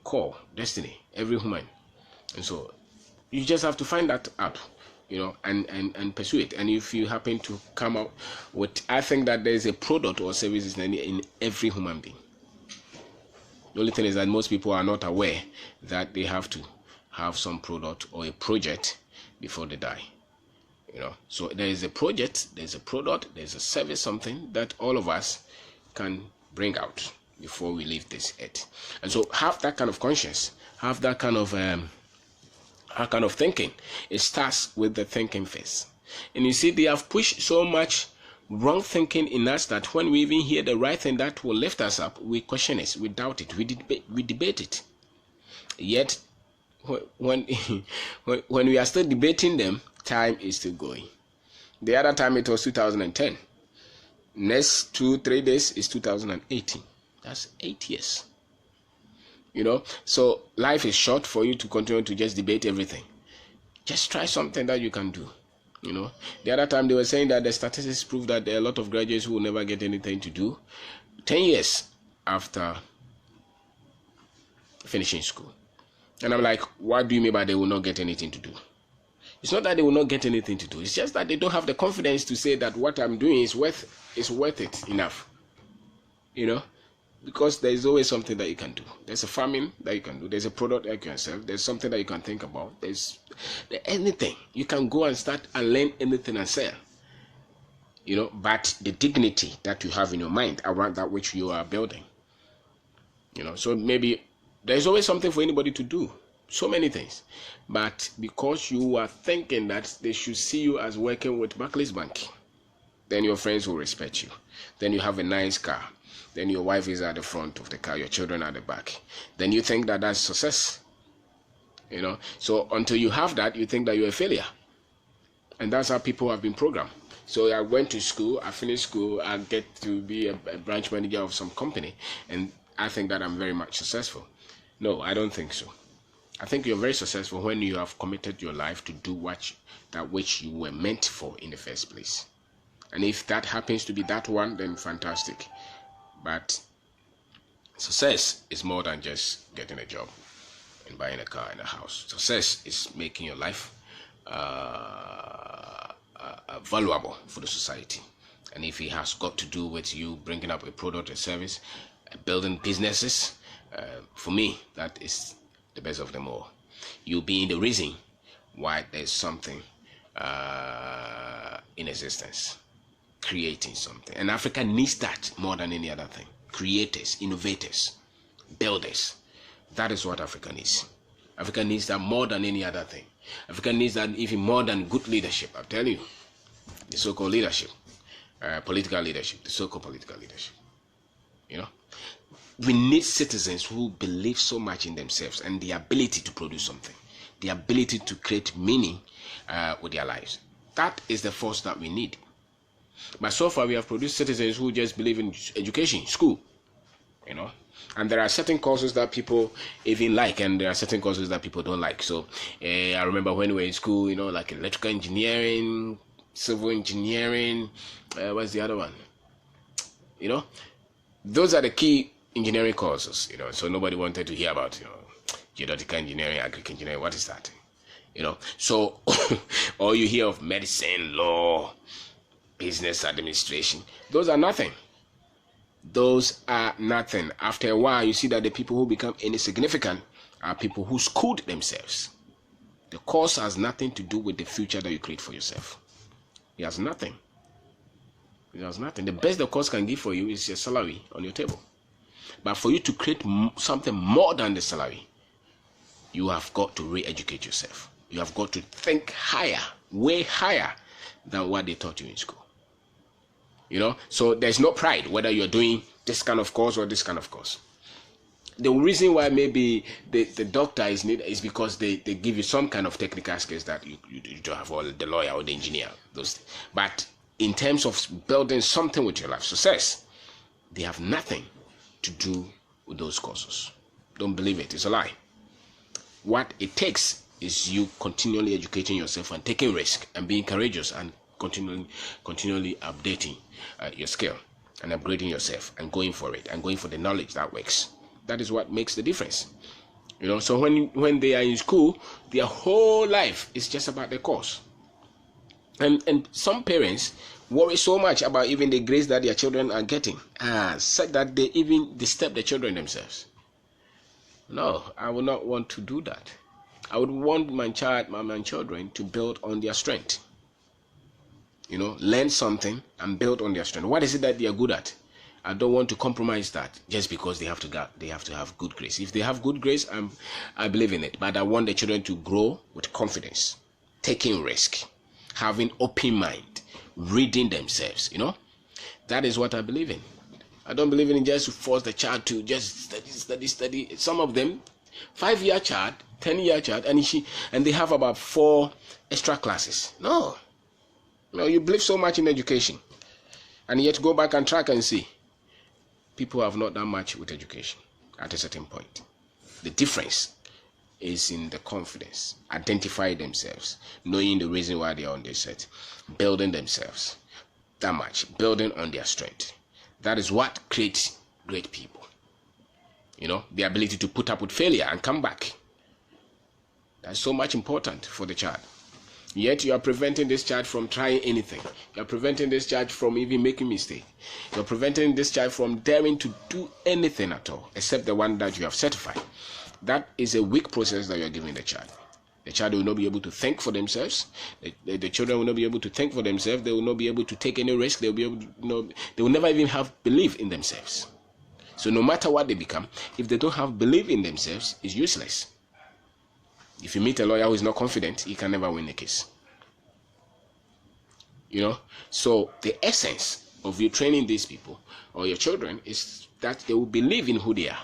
core destiny, every human. And so you just have to find that out, and pursue it. And if you happen to come out with, I think that there is a product or service in every human being. The only thing is that most people are not aware that they have to have some product or a project before they die. So there is a project, there's a product, there's a service, something that all of us can bring out before we leave this earth. And so have that kind of conscience, have that kind of thinking. It starts with the thinking phase. And you see, they have pushed so much wrong thinking in us that when we even hear the right thing that will lift us up, we question it, we doubt it, we debate it. Yet when we are still debating them, time is still going. The other time it was 2010. Next 2-3 days is 2018. That's 8 years. So life is short for you to continue to just debate everything. Just try something that you can do. The other time they were saying that the statistics prove that there are a lot of graduates who will never get anything to do 10 years after finishing school. And I'm like, what do you mean by they will not get anything to do? It's not that they will not get anything to do. It's just that they don't have the confidence to say that what I'm doing is worth it enough. because there is always something that you can do. There's a farming that you can do. There's a product that you can sell. There's something that you can think about. There's anything. You can go and start and learn anything and sell. But the dignity that you have in your mind around that which you are building. So maybe there's always something for anybody to do. So many things. But because you are thinking that they should see you as working with Barclays Bank, then your friends will respect you. Then you have a nice car. Then your wife is at the front of the car, your children at the back. Then you think that that's success. So until you have that, you think that you're a failure. And that's how people have been programmed. So I went to school, I finished school, I get to be a branch manager of some company, and I think that I'm very much successful. No, I don't think so. I think you're very successful when you have committed your life to do that which you were meant for in the first place. And if that happens to be that one, then fantastic. But success is more than just getting a job and buying a car and a house. Success is making your life valuable for the society. And if it has got to do with you bringing up a product or service, building businesses, for me, that is the best of them all. You being the reason why there's something in existence, creating something. And Africa needs that more than any other thing. Creators, innovators, builders. That is what Africa needs. Africa needs that more than any other thing. Africa needs that even more than good leadership. I'm telling you, the so-called leadership, political leadership, the so-called political leadership. We need citizens who believe so much in themselves and the ability to produce something, the ability to create meaning with their lives. That is the force that we need. But so far, we have produced citizens who just believe in education, school, And there are certain courses that people even like, and there are certain courses that people don't like. So I remember when we were in school, like electrical engineering, civil engineering, what's the other one? Those are the key engineering courses, so nobody wanted to hear about, geological engineering, agricultural engineering. What is that? So all you hear of medicine, law, business administration, those are nothing. Those are nothing. After a while, you see that the people who become insignificant are people who schooled themselves. The course has nothing to do with the future that you create for yourself. It has nothing. It has nothing. The best the course can give for you is your salary on your table. But for you to create something more than the salary, you have got to re-educate yourself. You have got to think higher, way higher than what they taught you in school. So there's no pride whether you're doing this kind of course or this kind of course. The reason why maybe the doctor is needed is because they give you some kind of technical skills that you don't have, or the lawyer or the engineer, those things. But in terms of building something with your life, success, they have nothing to do with those courses. Don't believe it. It's a lie. What it takes is you continually educating yourself and taking risk and being courageous and continually updating your skill and upgrading yourself and going for it and going for the knowledge that works. That is what makes the difference. So when they are in school, their whole life is just about the course. And some parents worry so much about even the grades that their children are getting, such that they even disturb the children themselves. No, I would not want to do that. I would want my children to build on their strength. Learn something and build on their strength. What is it that they are good at? I don't want to compromise that just because they have to have good grades. If they have good grades, I believe in it. But I want the children to grow with confidence, taking risk, having open mind, reading themselves. That is what I believe in. I don't believe in just to force the child to just study. Some of them, 5-year child, 10-year child, and they have about 4 extra classes. No, you believe so much in education, and yet go back and track and see. People have not done much with education at a certain point. The difference is in the confidence, identifying themselves, knowing the reason why they are on this set, building themselves. That much, building on their strength. That is what creates great people. The ability to put up with failure and come back. That's so much important for the child. Yet you are preventing this child from trying anything. You are preventing this child from even making mistake. You are preventing this child from daring to do anything at all, except the one that you have certified. That is a weak process that you are giving the child. The child will not be able to think for themselves. The children will not be able to think for themselves. They will not be able to take any risk. They will be able to, they will never even have belief in themselves. So no matter what they become, if they don't have belief in themselves, it's useless. If you meet a lawyer who is not confident, he can never win a case. So the essence of you training these people or your children is that they will believe in who they are.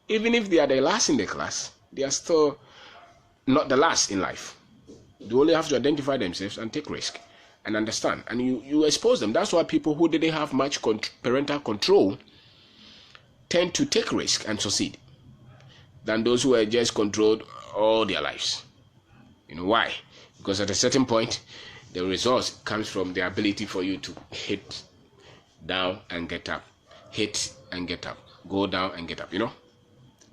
Even if they are the last in the class, they are still not the last in life. They only have to identify themselves and take risk and understand. And you expose them. That's why people who didn't have much parental control tend to take risk and succeed than those who are just controlled all their lives. Why? Because at a certain point, the results comes from the ability for you to hit down and get up, hit and get up, go down and get up.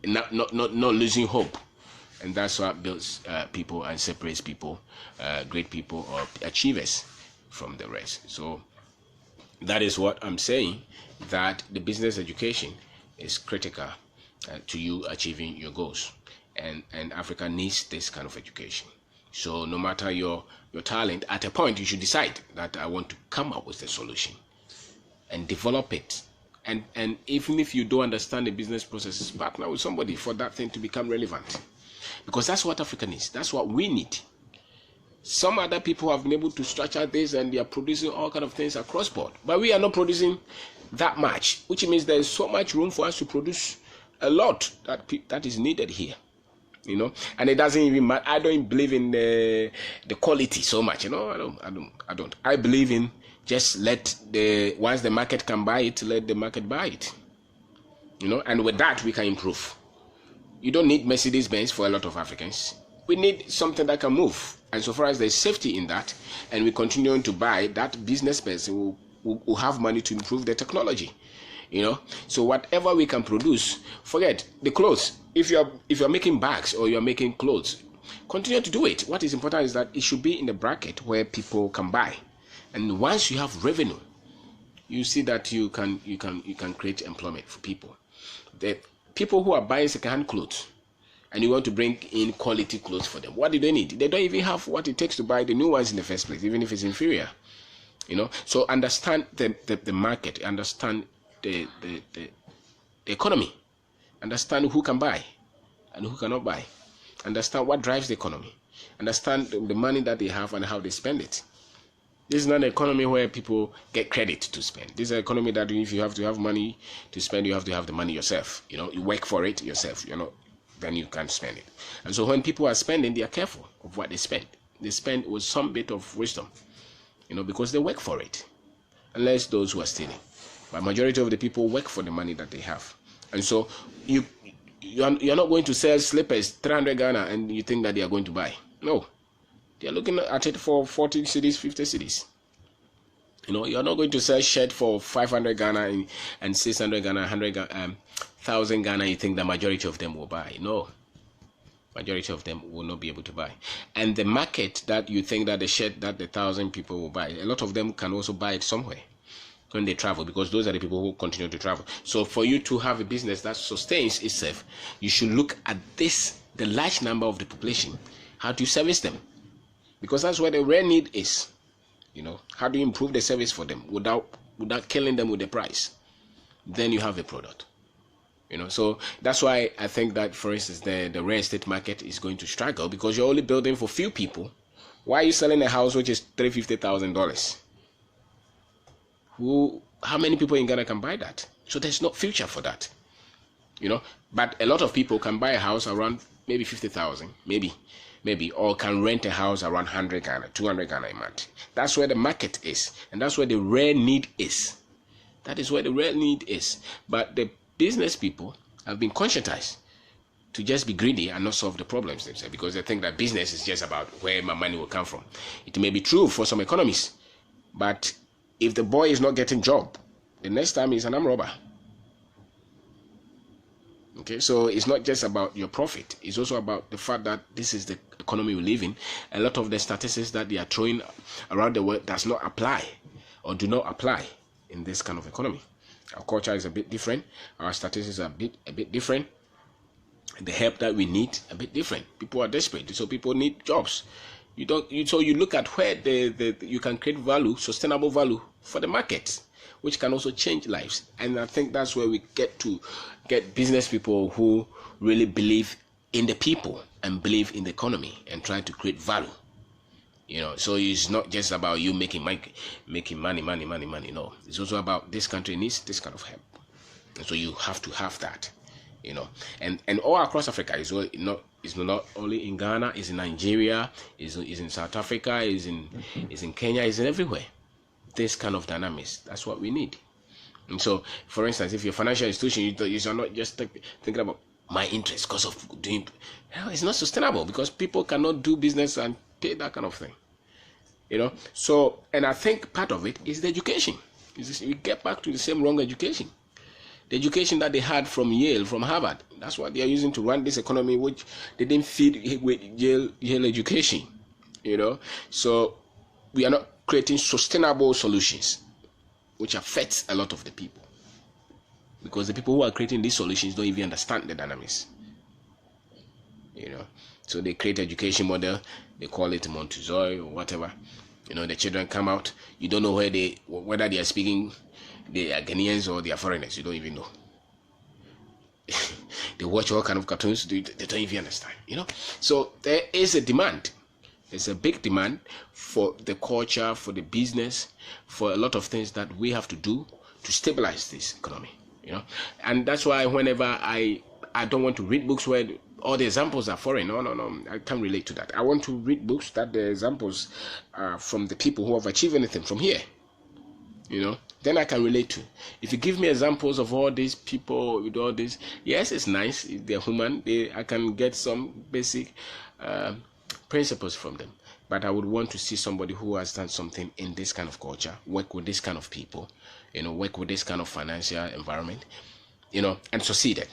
Not losing hope, and that's what builds people and separates people, great people or achievers, from the rest. So that is what I'm saying. That the business education is critical to you achieving your goals. And Africa needs this kind of education. So no matter your talent, at a point you should decide that I want to come up with a solution and develop it. And even if you don't understand the business processes, partner with somebody for that thing to become relevant. Because that's what Africa needs. That's what we need. Some other people have been able to structure this and they are producing all kind of things across board. But we are not producing that much, which means there is so much room for us to produce a lot that is needed here. And it doesn't even matter. I don't believe in the quality so much. I don't. I believe in just once the market can buy it, let the market buy it. And with that we can improve. You don't need Mercedes-Benz for a lot of Africans. We need something that can move. And so far as there's safety in that, and we continue to buy, that business person will have money to improve the technology. So whatever we can produce, forget the clothes. If you're making bags or you're making clothes, continue to do it. What is important is that it should be in the bracket where people can buy. And once you have revenue, you see that you can create employment for people. The people who are buying second-hand clothes, and you want to bring in quality clothes for them, what do they need? They don't even have what it takes to buy the new ones in the first place, even if it's inferior. So understand the market, understand the economy, understand who can buy and who cannot buy, understand what drives the economy, understand the money that they have and how they spend it. This is not an economy where people get credit to spend. This is an economy that if you have to have money to spend, you have to have the money yourself. You work for it yourself. Then you can spend it. And so when people are spending, they are careful of what they spend. They spend with some bit of wisdom, because they work for it. Unless those who are stealing. But majority of the people work for the money that they have. And so you're not going to sell slippers 300 Ghana and you think that they are going to buy. No. They are looking at it for 40 cities, 50 cities. You're not going to sell shirt for 500 Ghana and 600 Ghana, 1,000 Ghana. You think the majority of them will buy. No. Majority of them will not be able to buy. And the market that you think that the shirt that the 1,000 people will buy, a lot of them can also buy it somewhere when they travel, because those are the people who continue to travel. So for you to have a business that sustains itself, you should look at the large number of the population. How do you service them? Because that's where the real need is. How do you improve the service for them without killing them with the price? Then you have a product. So that's why I think that, for instance, the real estate market is going to struggle, because you're only building for few people. Why are you selling a house which is $350,000? How many people in Ghana can buy that? So there's no future for that. But a lot of people can buy a house around maybe 50,000, maybe, or can rent a house around 100 Ghana, 200 Ghana a month. That's where the market is, and that's where the real need is. That is where the real need is. But the business people have been conscientized to just be greedy and not solve the problems themselves, because they think that business is just about where my money will come from. It may be true for some economies, but if the boy is not getting job, the next time he's an armed robber. Okay, so it's not just about your profit, it's also about the fact that this is the economy we live in. A lot of the statistics that they are throwing around the world does not apply or do not apply in this kind of economy. Our culture is a bit different, our statistics are a bit different, the help that we need a bit different. People are desperate, so people need jobs. So you look at where you can create value, sustainable value for the market, which can also change lives. And I think that's where we get business people who really believe in the people and believe in the economy and try to create value. So it's not just about you making money. No, it's also about this country needs this kind of help, and so you have to have that. And all across Africa. It's not only in Ghana, it's in Nigeria, it's in South Africa, it's in Kenya, it's in everywhere. This kind of dynamics, that's what we need. And so, for instance, if you're a financial institution, you're not just thinking about my interest because of doing, it's not sustainable, because people cannot do business and pay that kind of thing. So, and I think part of it is the education. We get back to the same wrong education. The education that they had from Yale, from Harvard, that's what they are using to run this economy, which they didn't feed with Yale education. So we are not creating sustainable solutions, which affects a lot of the people, because the people who are creating these solutions don't even understand the dynamics. So they create education model, they call it Montessori or whatever. The children come out, you don't know whether they are speaking, they are Ghanaians or they are foreigners. You don't even know. They watch all kind of cartoons, they don't even understand. So there is a demand. There's a big demand for the culture, for the business, for a lot of things that we have to do to stabilize this economy. And that's why whenever I don't want to read books where all the examples are foreign. No, I can't relate to that. I want to read books that the examples are from the people who have achieved anything from here. Then I can relate to. If you give me examples of all these people with all this, yes, it's nice, they're human, I can get some basic principles from them. But I would want to see somebody who has done something in this kind of culture, work with this kind of people, work with this kind of financial environment, and succeeded.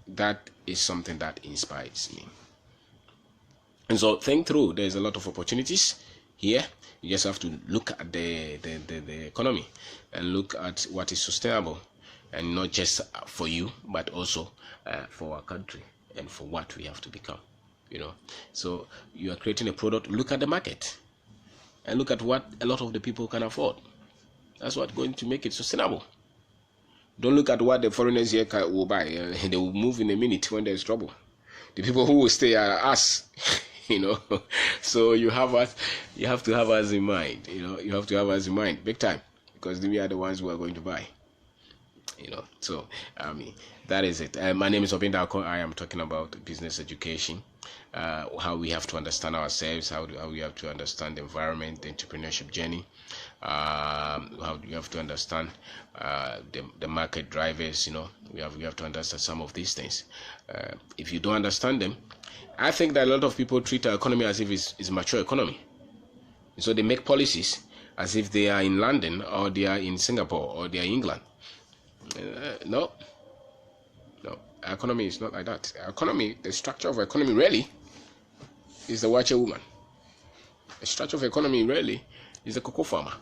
That is something that inspires me. And so think through, there's a lot of opportunities here. You just have to look at the economy and look at what is sustainable, and not just for you, but also for our country and for what we have to become. So you are creating a product. Look at the market and look at what a lot of the people can afford. That's what's going to make it sustainable. Don't look at what the foreigners here will buy. They will move in a minute when there's trouble. The people who will stay are us. So you have to have us in mind. You have to have us in mind big time, because we are the ones who are going to buy. So that is it. My name is Obinda. I am talking about business education, how we have to understand ourselves, how we have to understand the environment, the entrepreneurship journey, how you have to understand the market drivers. We have to understand some of these things. If you don't understand them, I think that a lot of people treat our economy as if it's a mature economy. So they make policies as if they are in London, or they are in Singapore, or they are in England. No. Our economy is not like that. Our economy, the structure of our economy really is the watcher woman. The structure of economy really is the cocoa farmer.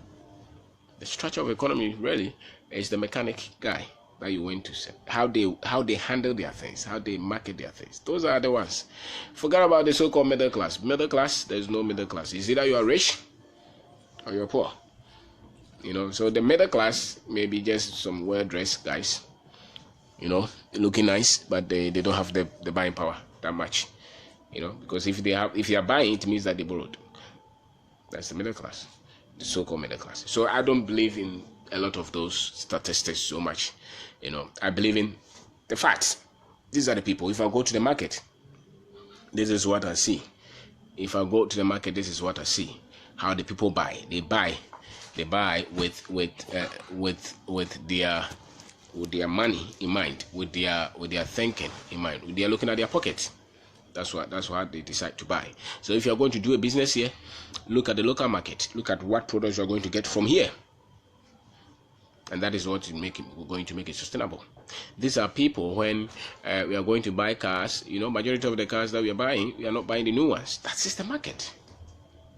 The structure of economy really is the mechanic guy that you went to see. How they handle their things, how they market their things. Those are the ones. Forget about the so-called middle class. Middle class, there's no middle class. It's either you are rich or you're poor. So the middle class may be just some well-dressed guys, looking nice, but they don't have the buying power that much. Because if they are buying, it means that they borrowed. That's the middle class, the so-called middle class. So I don't believe in a lot of those statistics so much. I believe in the facts. These are the people. If I go to the market, this is what I see. If I go to the market, this is what I see. How the people buy. They buy with their money in mind, with their thinking in mind. They are looking at their pockets. That's what they decide to buy. So if you are going to do a business here, look at the local market. Look at what products you are going to get from here. and that is what is going to make it sustainable. These are people, when we are going to buy cars, majority of the cars that we are buying, we are not buying the new ones. That is the market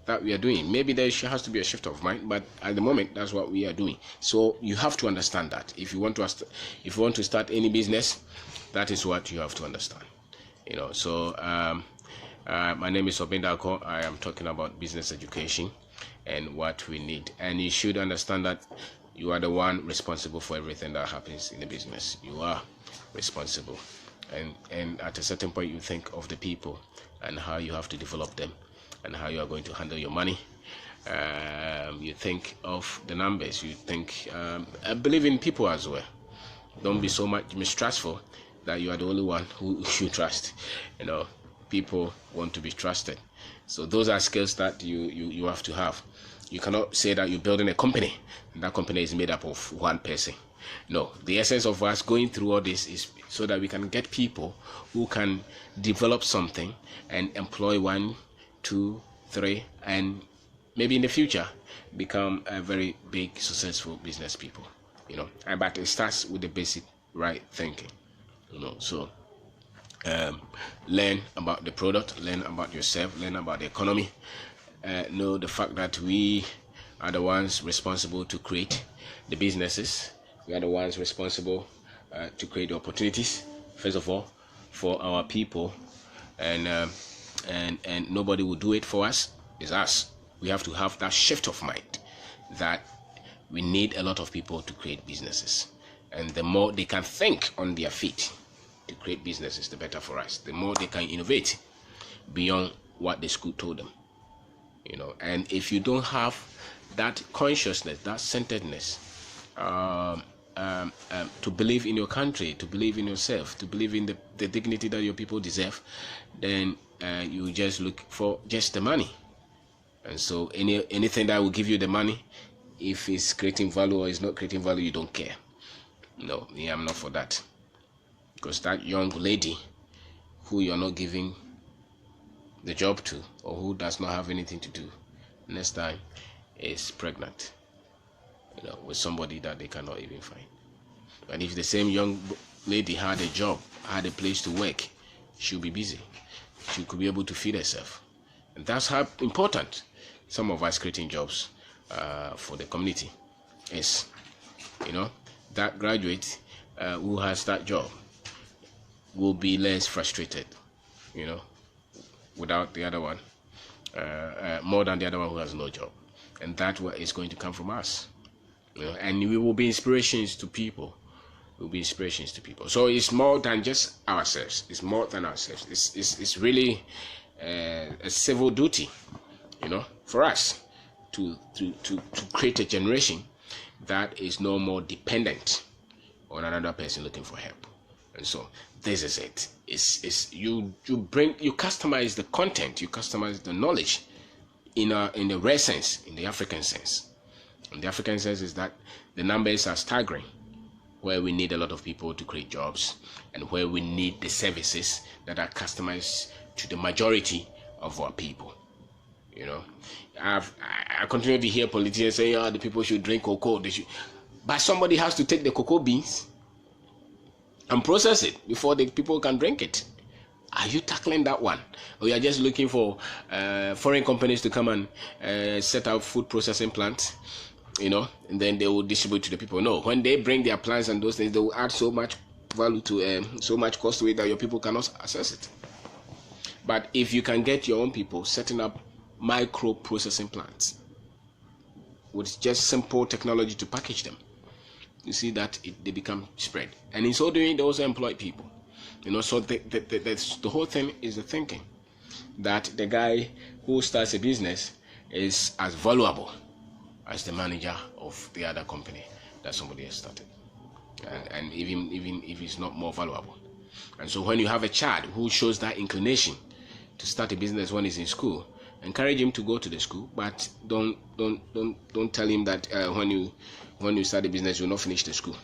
that we are doing. Maybe there has to be a shift of mind, but at the moment, that's what we are doing. So you have to understand that if you want to start any business, that is what you have to understand. So my name is Obendako. I am talking about business education and what we need, and you should understand that you are the one responsible for everything that happens in the business. You are responsible, and at a certain point, you think of the people and how you have to develop them and how you are going to handle your money. You think of the numbers. You think, I believe in people as well. Don't be so much mistrustful that you are the only one who you trust. People want to be trusted. So those are skills that you have to have. You cannot say that you're building a company and that company is made up of one person. No, the essence of us going through all this is so that we can get people who can develop something and employ 1, 2, 3, and maybe in the future become a very big successful business people. But it starts with the basic right thinking. So learn about the product, learn about yourself, learn about the economy. Know the fact that we are the ones responsible to create the businesses. We are the ones responsible to create the opportunities, first of all, for our people, and nobody will do it for us. It's us. We have to have that shift of mind that we need a lot of people to create businesses, and the more they can think on their feet to create businesses, the better for us. The more they can innovate beyond what the school told them. And if you don't have that consciousness, that centeredness, to believe in your country, to believe in yourself, to believe in the dignity that your people deserve, then you just look for just the money. And so anything that will give you the money, if it's creating value or it's not creating value, you don't care. No, I'm not for that. Because that young lady who you're not giving the job to, or who does not have anything to do, next time is pregnant, with somebody that they cannot even find. And if the same young lady had a job, had a place to work, she'll be busy. She could be able to feed herself. And that's how important some of us creating jobs for the community is. That graduate who has that job will be less frustrated, without the other one, more than the other one who has no job. And that's what is going to come from us. And we will be inspirations to people. We'll be inspirations to people. So it's more than just ourselves. It's more than ourselves. It's really a civil duty, for us to create a generation that is no more dependent on another person looking for help. And so this is it. It's you customize the content, you customize the knowledge in the rare sense, in the African sense. And the African sense is that the numbers are staggering, where we need a lot of people to create jobs, and where we need the services that are customized to the majority of our people. I continue to hear politicians say, the people should drink cocoa. But somebody has to take the cocoa beans and process it before the people can drink it. Are you tackling that one? Or you are just looking for foreign companies to come and set up food processing plants, and then they will distribute to the people? No, when they bring their plants and those things, they will add so much value to so much cost to it that your people cannot access it. But if you can get your own people setting up micro processing plants with just simple technology to package them, you see that they become spread, and in so doing they also employ people. So the whole thing is the thinking that the guy who starts a business is as valuable as the manager of the other company that somebody has started, and even if he's not more valuable. And so when you have a child who shows that inclination to start a business when he's in school, encourage him to go to the school, but don't tell him that when you start a business you'll not finish the school.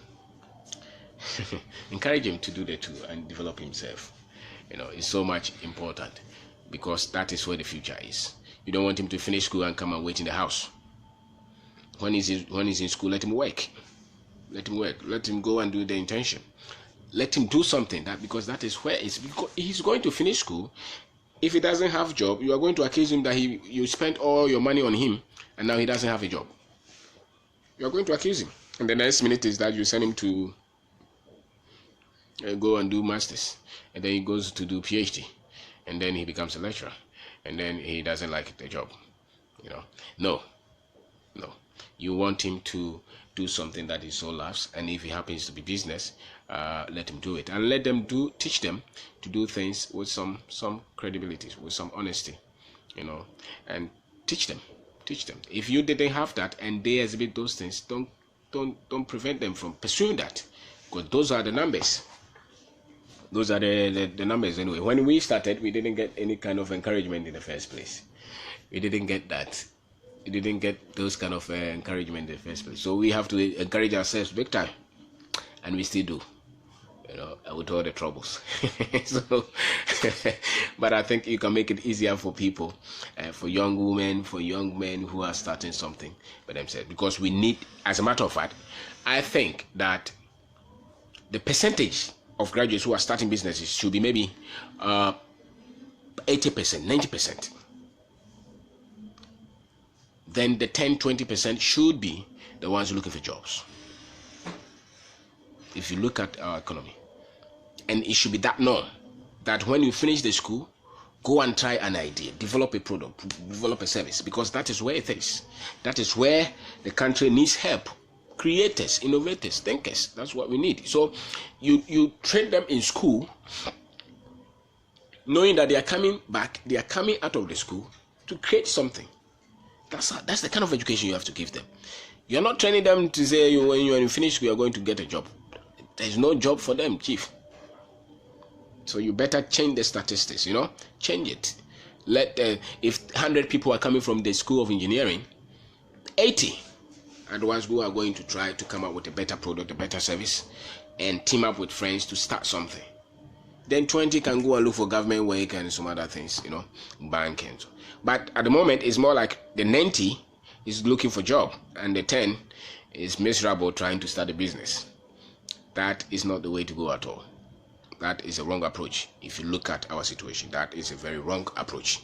Encourage him to do the two and develop himself. It's so much important, because that is where the future is. You don't want him to finish school and come and wait in the house. When he's in school, let him work. Let him work. Let him go and do the internship. Let him do something, that because that is where it's, because he's going to finish school. If he doesn't have a job, you are going to accuse him that you spent all your money on him and now he doesn't have a job. You are going to accuse him. And the next minute is that you send him to go and do masters, and then he goes to do PhD, and then he becomes a lecturer, and then he doesn't like the job. No. You want him to do something that he so loves, and if it happens to be business, let him do it, and teach them to do things with some credibility, with some honesty, and teach them. If you didn't have that and they exhibit those things, don't prevent them from pursuing that, because those are the numbers. Those are the numbers anyway. When we started, we didn't get any kind of encouragement in the first place. We didn't get that. We didn't get those kind of encouragement in the first place. So we have to encourage ourselves big time, and we still do. With all the troubles. So, but I think you can make it easier for people, for young women, for young men who are starting something by themselves. Because we need, as a matter of fact, I think that the percentage of graduates who are starting businesses should be maybe 80%, 90%. Then the 10-20% should be the ones looking for jobs. If you look at our economy, and it should be that norm, that when you finish the school, go and try an idea, develop a product, develop a service, because that is where it is. That is where the country needs help. Creators, innovators, thinkers. That's what we need. So you train them in school, knowing that they are coming back, they are coming out of the school to create something. That's the kind of education you have to give them. You're not training them to say when you finish school, you're going to get a job. There's no job for them, chief. So you better change the statistics, change it. If 100 people are coming from the School of Engineering, 80 are the ones who are going to try to come up with a better product, a better service, and team up with friends to start something. Then 20 can go and look for government work and some other things, bank and so. But at the moment, it's more like the 90 is looking for job, and the 10 is miserable trying to start a business. That is not the way to go at all. That is a wrong approach. If you look at our situation, that is a very wrong approach.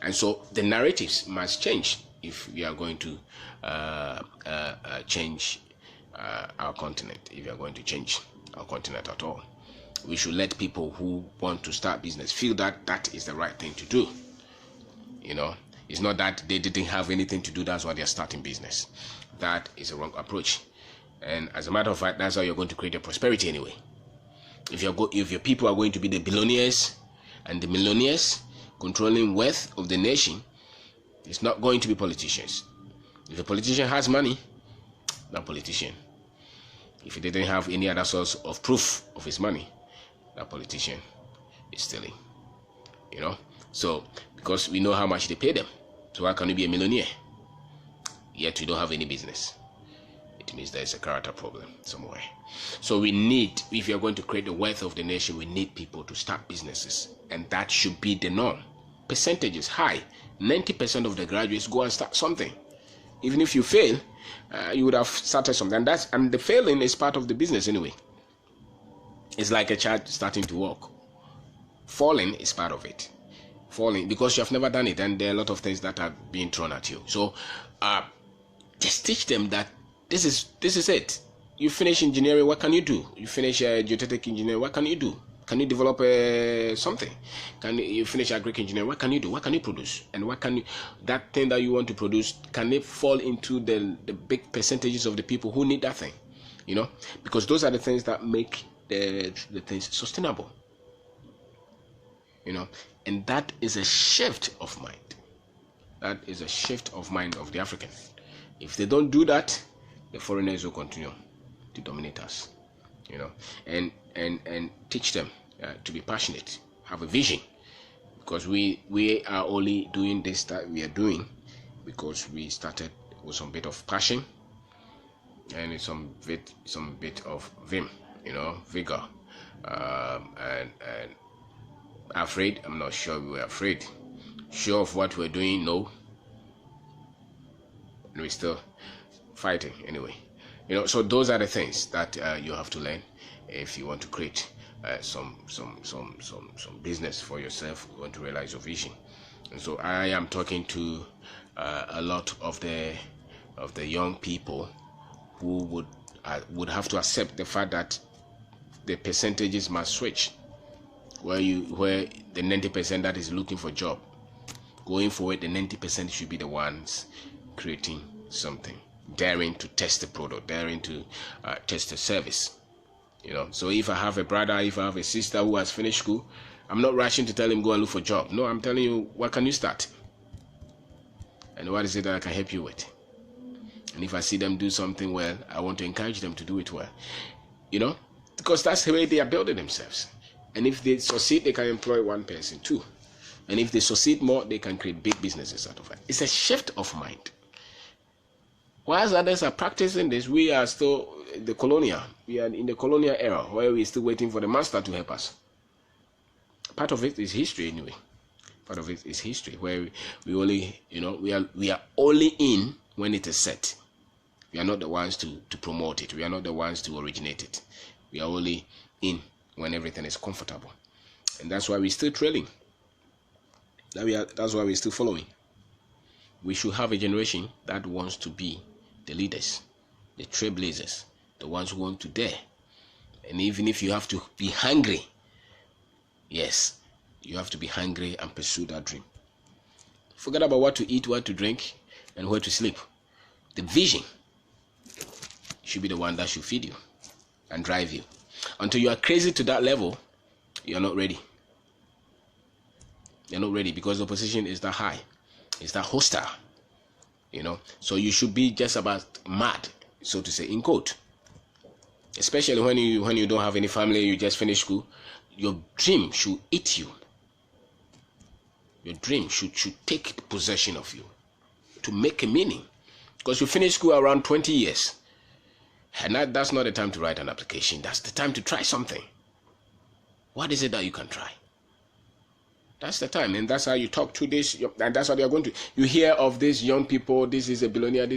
And so the narratives must change if we are going to change our continent. If we are going to change our continent at all, we should let people who want to start business feel that that is the right thing to do. It's not that they didn't have anything to do, that's why they're starting business. That is a wrong approach. And as a matter of fact, that's how you're going to create your prosperity anyway. If your people are going to be the billionaires and the millionaires controlling wealth of the nation, it's not going to be politicians. If a politician has money, that politician. If he didn't have any other source of proof of his money, that politician is stealing. So because we know how much they pay them, so how can you be a millionaire yet you don't have any business? It means there is a character problem somewhere. So we need, if you are going to create the wealth of the nation, we need people to start businesses, and that should be the norm. Percentage is high. 90% of the graduates go and start something. Even if you fail, you would have started something, and the failing is part of the business anyway. It's like a child starting to walk. Falling is part of it. Falling because you have never done it, and there are a lot of things that are being thrown at you. So just teach them that this is it. You finish engineering, what can you do? You finish geotech engineering, what can you do? Can you develop something? Can you finish agric engineering? What can you do? What can you produce? And what can you, that thing that you want to produce, can it fall into the big percentages of the people who need that thing? Because those are the things that make the things sustainable. And that is a shift of mind. That is a shift of mind of the African. If they don't do that, the foreigners will continue to dominate us. And teach them to be passionate, have a vision, because we are only doing this that we are doing because we started with some bit of passion and some bit of vim, vigor, and afraid. I'm not sure we were afraid. Sure of what we're doing, no. And we're still fighting anyway. So those are the things that you have to learn if you want to create some business for yourself. You want to realize your vision. And so I am talking to a lot of the young people who would have to accept the fact that the percentages must switch, where the 90% that is looking for job, going forward, the 90% should be the ones creating something, daring to test the product, daring to test the service. So if I have a brother, if I have a sister who has finished school, I'm not rushing to tell him go and look for a job. No, I'm telling you, what can you start? And what is it that I can help you with? And if I see them do something well, I want to encourage them to do it well. Because that's the way they are building themselves. And if they succeed, they can employ one person too. And if they succeed more, they can create big businesses out of it. It's a shift of mind. Whilst others are practicing this, we are still we are in the colonial era, where we're still waiting for the master to help us. Part of it is history anyway. Part of it is history, where we only, we are only in when it is set. We are not the ones to promote it. We are not the ones to originate it. We are only in when everything is comfortable. And that's why we're still trailing. That's why we're still following. We should have a generation that wants to be the leaders, the trailblazers, the ones who want to dare. And even if you have to be hungry, yes, you have to be hungry and pursue that dream. Forget about what to eat, what to drink, and where to sleep. The vision should be the one that should feed you and drive you. Until you are crazy to that level, you're not ready. You're not ready because the opposition is that high. It's that hostile. So you should be just about mad, so to say, in quote. Especially when you don't have any family, you just finish school. Your dream should eat you. Your dream should take possession of you to make a meaning. Because you finish school around 20 years. And that's not the time to write an application. That's the time to try something. What is it that you can try? That's the time. And that's how you talk to this. And that's what you're going to. You hear of these young people. This is a billionaire.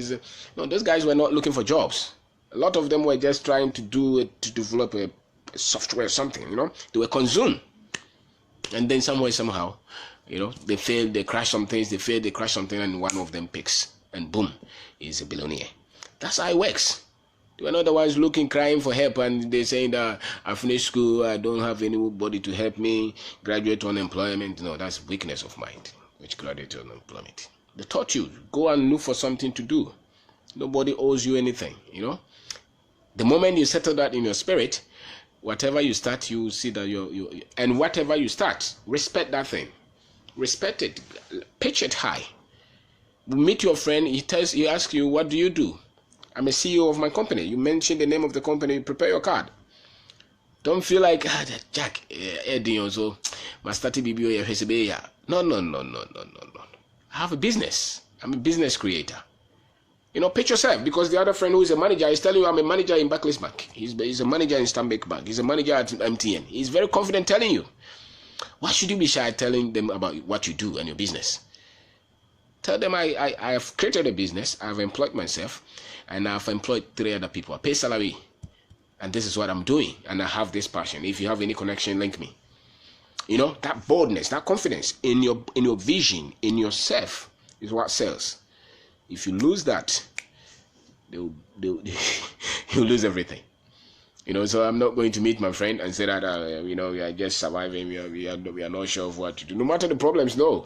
No, those guys were not looking for jobs. A lot of them were just trying to develop a software or something. They were consumed. And then somehow, they failed, they crash some things, they failed, they crash something, and one of them picks. And boom, he's a billionaire. That's how it works. They were not the ones looking, crying for help, and they saying that I finished school, I don't have anybody to help me, graduate on unemployment. No, that's weakness of mind, which graduate on unemployment. They taught you, go and look for something to do. Nobody owes you anything, The moment you settle that in your spirit, whatever you start, you see that and whatever you start, respect that thing. Respect it. Pitch it high. Meet your friend, he asks you, what do you do? I'm a CEO of my company. You mention the name of the company, prepare your card. Don't feel like, Jack, so no. I have a business. I'm a business creator. Pitch yourself, because the other friend who is a manager is telling you, I'm a manager in Barclays Bank. He's a manager in Stanbic Bank. He's a manager at MTN. He's very confident telling you. Why should you be shy telling them about what you do and your business? Tell them I have created a business, I have employed myself, and I have employed 3 other people. I pay salary, and this is what I'm doing, and I have this passion. If you have any connection, link me. That boldness, that confidence in your vision, in yourself, is what sells. If you lose that, you'll lose everything. So I'm not going to meet my friend and say that we are just surviving. We are not sure of what to do. No matter the problems, no.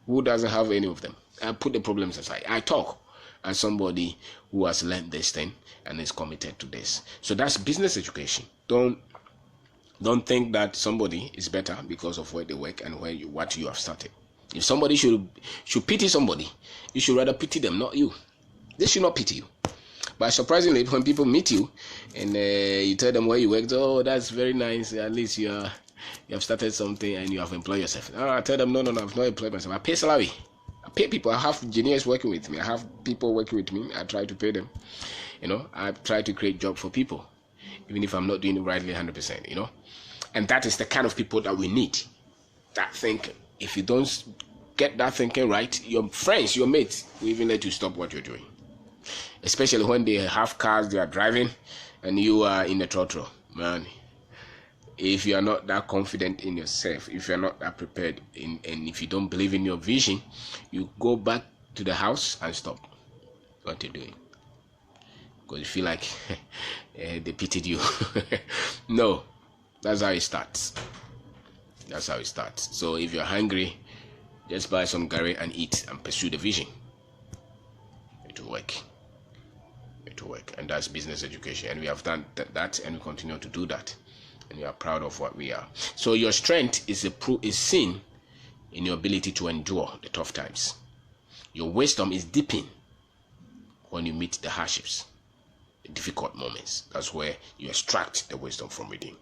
Who doesn't have any of them? I put the problems aside. I talk as somebody who has learned this thing and is committed to this. So that's business education. Don't think that somebody is better because of where they work and what you have started. If somebody should pity somebody, you should rather pity them, not you. They should not pity you. But surprisingly, when people meet you and you tell them where you work, oh, that's very nice. At least you have started something and you have employed yourself. I tell them, no, I've not employed myself. I pay salary. I pay people. I have engineers working with me. I have people working with me. I try to pay them. I try to create jobs for people, even if I'm not doing it rightly 100%. And that is the kind of people that we need. That thinking. If you don't get that thinking right, your friends, your mates will even let you stop what you're doing. especially when they have cars they are driving and you are in the throttle, man. If you are not that confident in yourself, if you are not that prepared and if you don't believe in your vision, you go back to the house and stop what you're doing because you feel like they pitied you. No, that's how it starts. That's how it starts. So if you're hungry, just buy some curry and eat and pursue the vision. It will work. It will work. And that's business education. And we have done that and we continue to do that. And we are proud of what we are. So your strength is seen in your ability to endure the tough times. Your wisdom is deepened when you meet the hardships, the difficult moments. That's where you extract the wisdom from within.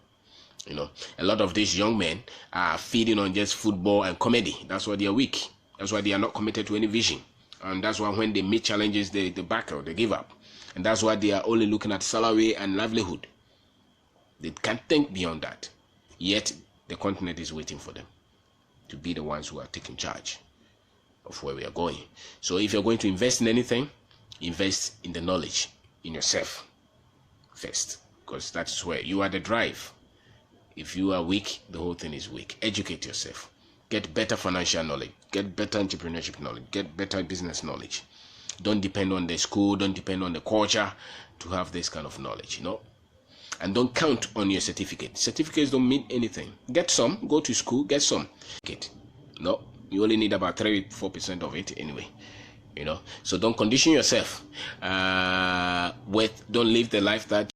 You know, a lot of these young men are feeding on just football and comedy. That's why they are weak. That's why they are not committed to any vision. And that's why when they meet challenges, they back out, they give up. And that's why they are only looking at salary and livelihood. They can't think beyond that. Yet the continent is waiting for them to be the ones who are taking charge of where we are going. So if you're going to invest in anything, invest in the knowledge in yourself first, because that's where you are the drive. If you are weak, the whole thing is weak. Educate yourself. Get better financial knowledge. Get better entrepreneurship knowledge. Get better business knowledge. Don't depend on the school. Don't depend on the culture to have this kind of knowledge, you know. And don't count on your certificate. Certificates don't mean anything. Get some. Go to school. Get some. No, you only need about 3-4% of it anyway. You know. So don't condition yourself. Don't live the life that